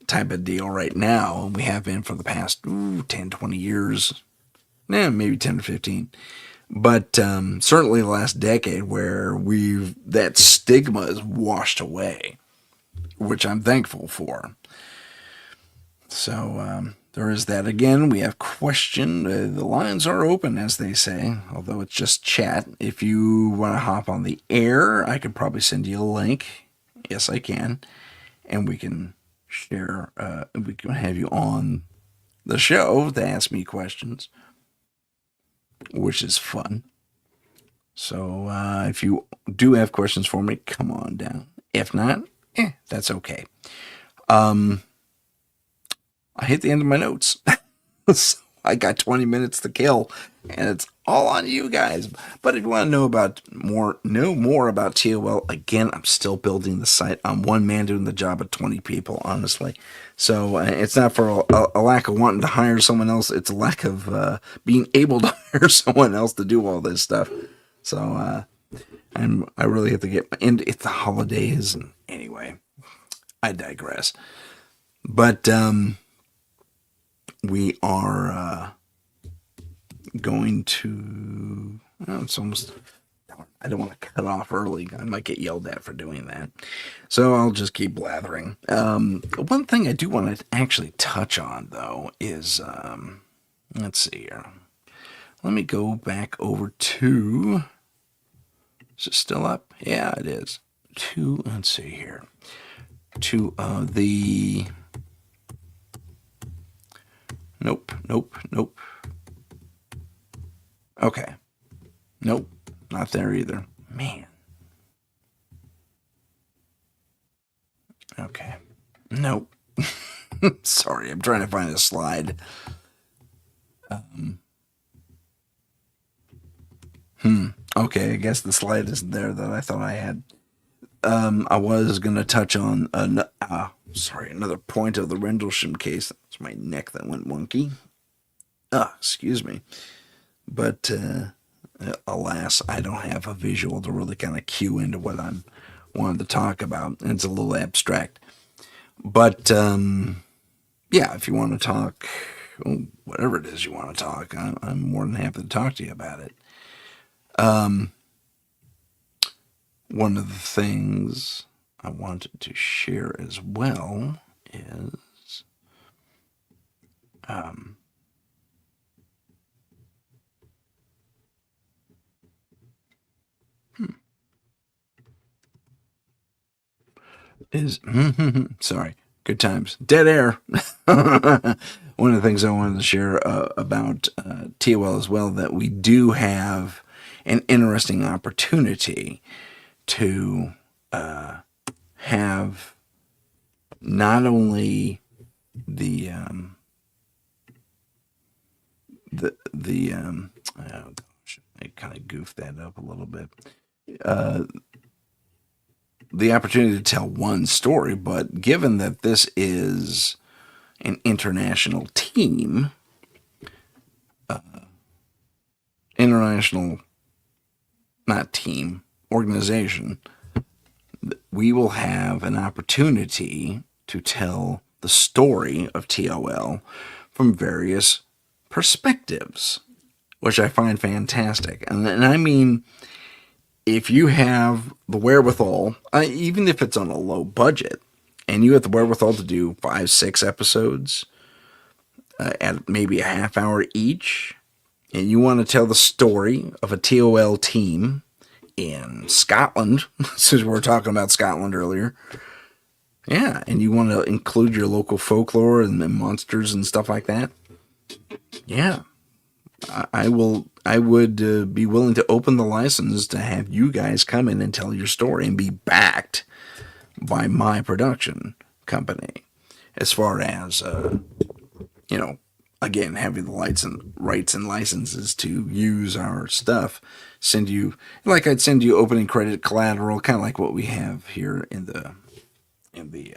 type of deal right now, and we have been for the past 10, 20 years, maybe 10 to 15. But certainly the last decade, where that stigma is washed away, which I'm thankful for. So there is that. Again, we have question. The lines are open, as they say, although it's just chat. If you want to hop on the air, I could probably send you a link. Yes, I can. And we can share, we can have you on the show to ask me questions, which is fun. So if you do have questions for me, come on down. If not, that's okay. I hit the end of my notes. So I got 20 minutes to kill, and it's all on you guys. But if you want to know more about TOL, again, I'm still building the site. I'm one man doing the job of 20 people, honestly. So it's not for a lack of wanting to hire someone else. It's a lack of being able to hire someone else to do all this stuff. So I really have to get, and it's the holidays. And anyway, I digress. But we are going to, it's almost, I don't want to cut off early. I might get yelled at for doing that. So I'll just keep blathering. One thing I do want to actually touch on, though, is, let's see here. Let me go back over to, is it still up? Yeah, it is. Let's see here. To the, nope. Okay. Nope, not there either. Man. Okay. Nope. Sorry, I'm trying to find a slide. Okay, I guess the slide isn't there that I thought I had. I was going to touch on, another point of the Rendlesham case. It's my neck that went wonky. Excuse me. But, alas, I don't have a visual to really kind of cue into what I'm wanting to talk about. And it's a little abstract. But, yeah, if you want to talk, whatever it is you want to talk, I'm more than happy to talk to you about it. One of the things I wanted to share as well is, sorry, good times, dead air. One of the things I wanted to share about TOL as well, that we do have an interesting opportunity to have not only the oh gosh, I kind of goofed that up a little bit. The opportunity to tell one story, but given that this is an international team, international not team, organization, we will have an opportunity to tell the story of TOL from various perspectives, which I find fantastic. And I mean, if you have the wherewithal, even if it's on a low budget, and you have the wherewithal to do 5-6 episodes at maybe a half hour each, and you want to tell the story of a TOL team in Scotland, since we were talking about Scotland earlier, yeah, and you want to include your local folklore and the monsters and stuff like that, yeah, I would be willing to open the license to have you guys come in and tell your story and be backed by my production company. As far as, again, having the rights and licenses to use our stuff, I'd send you opening credit collateral, kind of like what we have here in the the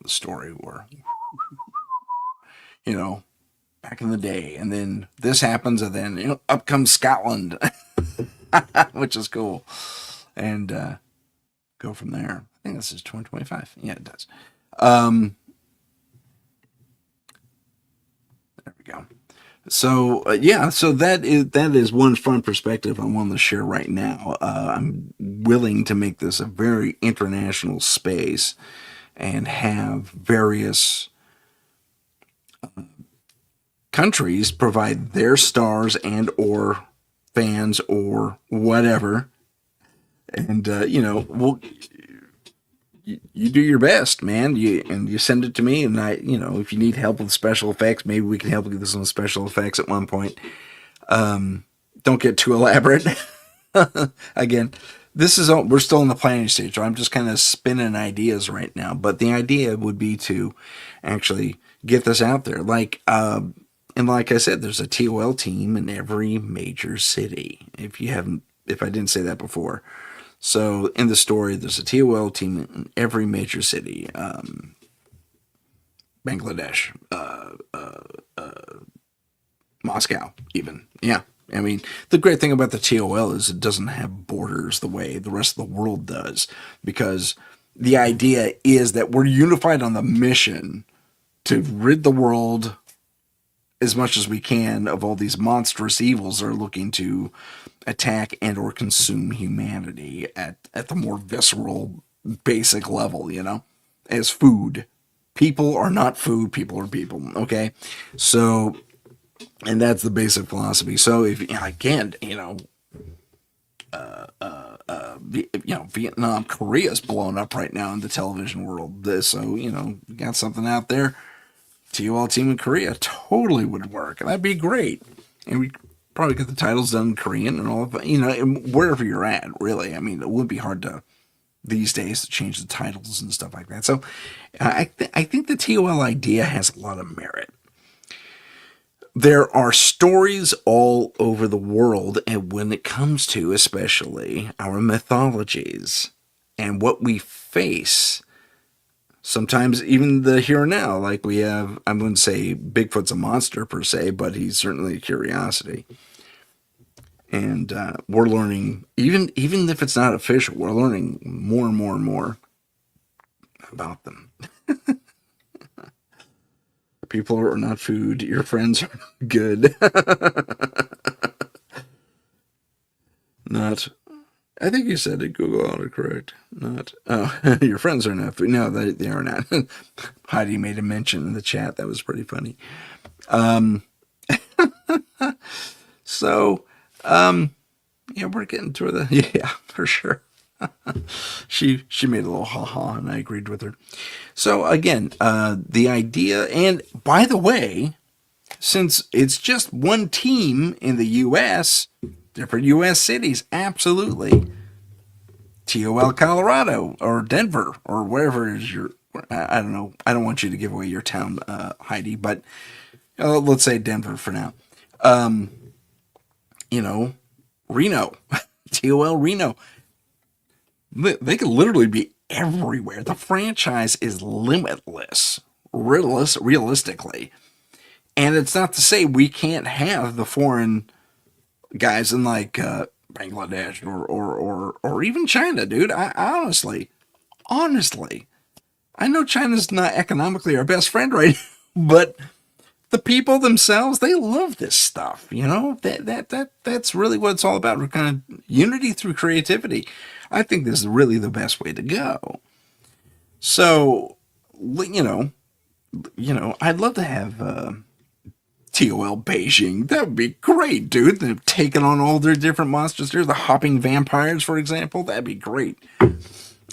story where, back in the day, and then this happens, and then, up comes Scotland, which is cool, and go from there. I think this is 2025. Yeah, it does. There we go. So so that is one fun perspective I wanted to share right now. I'm willing to make this a very international space and have various countries provide their stars and or fans or whatever, and you do your best, man. You send it to me, and if you need help with special effects, maybe we can help you with some special effects at one point. Don't get too elaborate. Again, we're still in the planning stage, so I'm just kind of spinning ideas right now. But the idea would be to actually get this out there, and like I said, there's a TOL team in every major city. If I didn't say that before. So in the story, there's a TOL team in every major city. Bangladesh, Moscow, even. Yeah. I mean, the great thing about the TOL is it doesn't have borders the way the rest of the world does, because the idea is that we're unified on the mission to rid the world as much as we can of all these monstrous evils that are looking to attack and or consume humanity at the more visceral, basic level, as food. People are not food, people are people, okay? So, and that's the basic philosophy. So if, again, Vietnam, Korea's blown up right now in the television world. So, we got something out there. TOL team in Korea totally would work, and that'd be great. And we probably get the titles done in Korean and all of that, wherever you're at, really. I mean, it wouldn't be hard these days to change the titles and stuff like that. So I think the TOL idea has a lot of merit. There are stories all over the world, and when it comes to especially our mythologies and what we face, sometimes even the here and now, like we have, I wouldn't say Bigfoot's a monster per se, but he's certainly a curiosity. And we're learning, even if it's not official, we're learning more and more and more about them. People are not food. Your friends are good. Not, I think you said it, Google autocorrect. Not, your friends are not food. No, they are not. Heidi made a mention in the chat. That was pretty funny. So, yeah, we're getting through yeah, for sure. She made a little ha-ha, and I agreed with her. So again, the idea, and by the way, since it's just one team in the U.S., different U.S. cities, absolutely. TOL Colorado or Denver or wherever is your, I don't know. I don't want you to give away your town, Heidi, but let's say Denver for now. Reno, TOL Reno. They could literally be everywhere. The franchise is limitless, realistically. And it's not to say we can't have the foreign guys in like Bangladesh or even China, dude. I honestly, I know China's not economically our best friend right now, but the people themselves, they love this stuff. You know, that's really what it's all about. We're kind of unity through creativity. I think this is really the best way to go. So, you know, I'd love to have TOL Beijing. That would be great, dude. They're taking on all their different monsters. There's the hopping vampires, for example. That'd be great.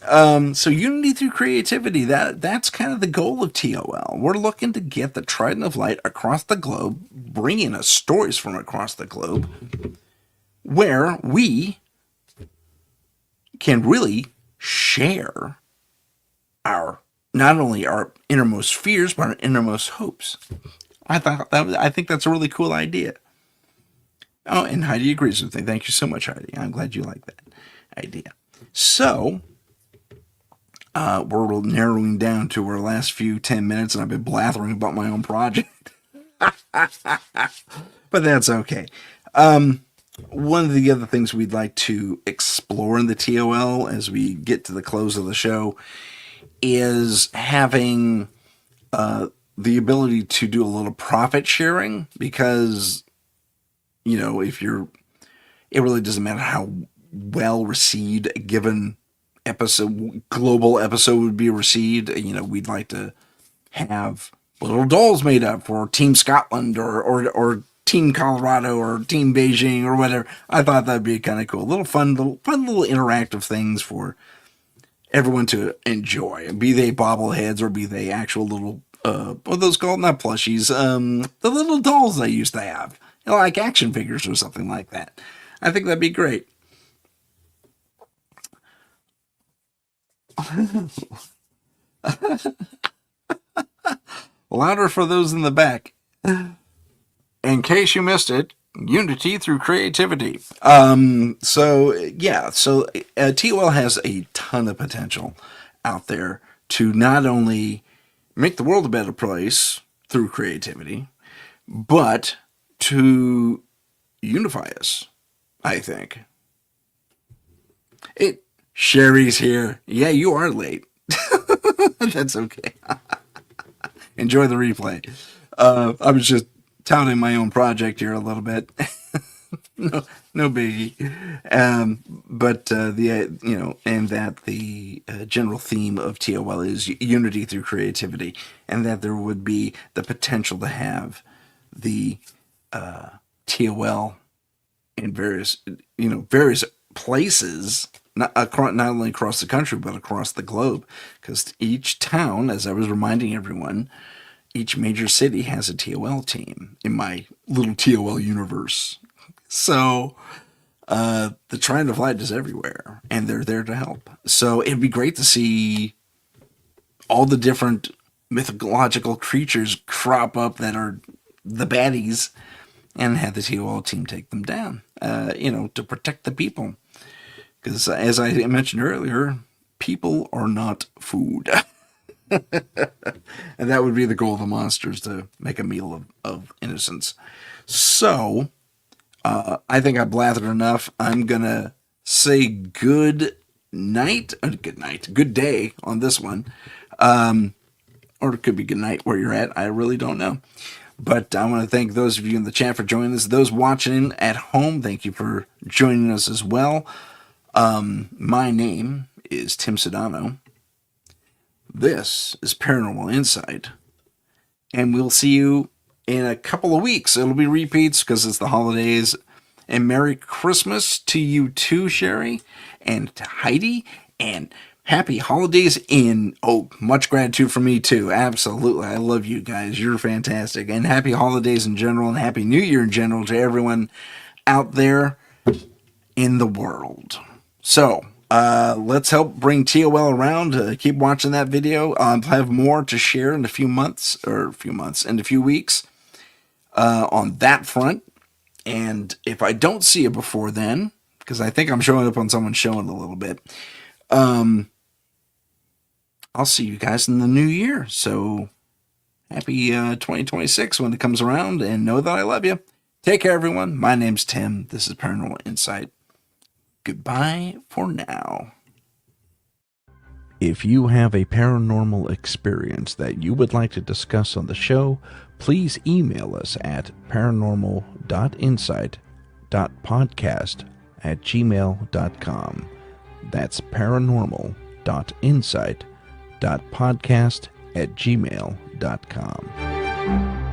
So unity through creativity, that's kind of the goal of TOL. We're looking to get the Trident of Light across the globe, bringing us stories from across the globe, where we can really share our not only our innermost fears but our innermost hopes. I think that's a really cool idea. Oh, and Heidi agrees with me. Thank you so much, Heidi. I'm glad you like that idea. So we're narrowing down to our last few 10 minutes, and I've been blathering about my own project. But that's okay. One of the other things we'd like to explore in the TOL as we get to the close of the show is having the ability to do a little profit sharing, because, you know, it really doesn't matter how well received a given global episode would be received. You know, we'd like to have little dolls made up for Team Scotland or Team Colorado or Team Beijing or whatever. I thought that'd be kind of cool. Little interactive things for everyone to enjoy. Be they bobbleheads or be they actual little what are those called? Not plushies. The little dolls they used to have. You know, like action figures or something like that. I think that'd be great. Louder for those in the back. In case you missed it, unity through creativity. So TOL has a ton of potential out there to not only make the world a better place through creativity, but to unify us, I think. Sherry's here. Yeah, you are late. That's okay. Enjoy the replay. I was just touting my own project here a little bit. no biggie. But and that the general theme of TOL is unity through creativity, and that there would be the potential to have the TOL in various places, not only across the country but across the globe, because each town, as I was reminding everyone, each major city has a TOL team in my little TOL universe. So the Trident of Light is everywhere, and they're there to help. So it'd be great to see all the different mythological creatures crop up that are the baddies, and have the TOL team take them down, to protect the people. Because as I mentioned earlier, people are not food. And that would be the goal of the monsters, to make a meal of innocence. So, I think I blathered enough. I'm going to say good day on this one. Or it could be good night where you're at. I really don't know. But I want to thank those of you in the chat for joining us. Those watching at home, thank you for joining us as well. My name is Tim Sedano. This is Paranormal Insight. And we'll see you in a couple of weeks. It'll be repeats because it's the holidays. And Merry Christmas to you too, Sherry, and to Heidi, and happy holidays much gratitude from me too. Absolutely. I love you guys. You're fantastic. And happy holidays in general, and happy new year in general to everyone out there in the world. So, let's help bring TOL around. Keep watching that video. I'll have more to share in a few weeks on that front. And if I don't see you before then, because I think I'm showing up on someone's show in a little bit, I'll see you guys in the new year. So happy 2026 when it comes around, and know that I love you. Take care, everyone. My name's Tim. This is Paranormal Insight. Goodbye for now. If you have a paranormal experience that you would like to discuss on the show, please email us at paranormal.insight.podcast@gmail.com. That's paranormal.insight.podcast@gmail.com.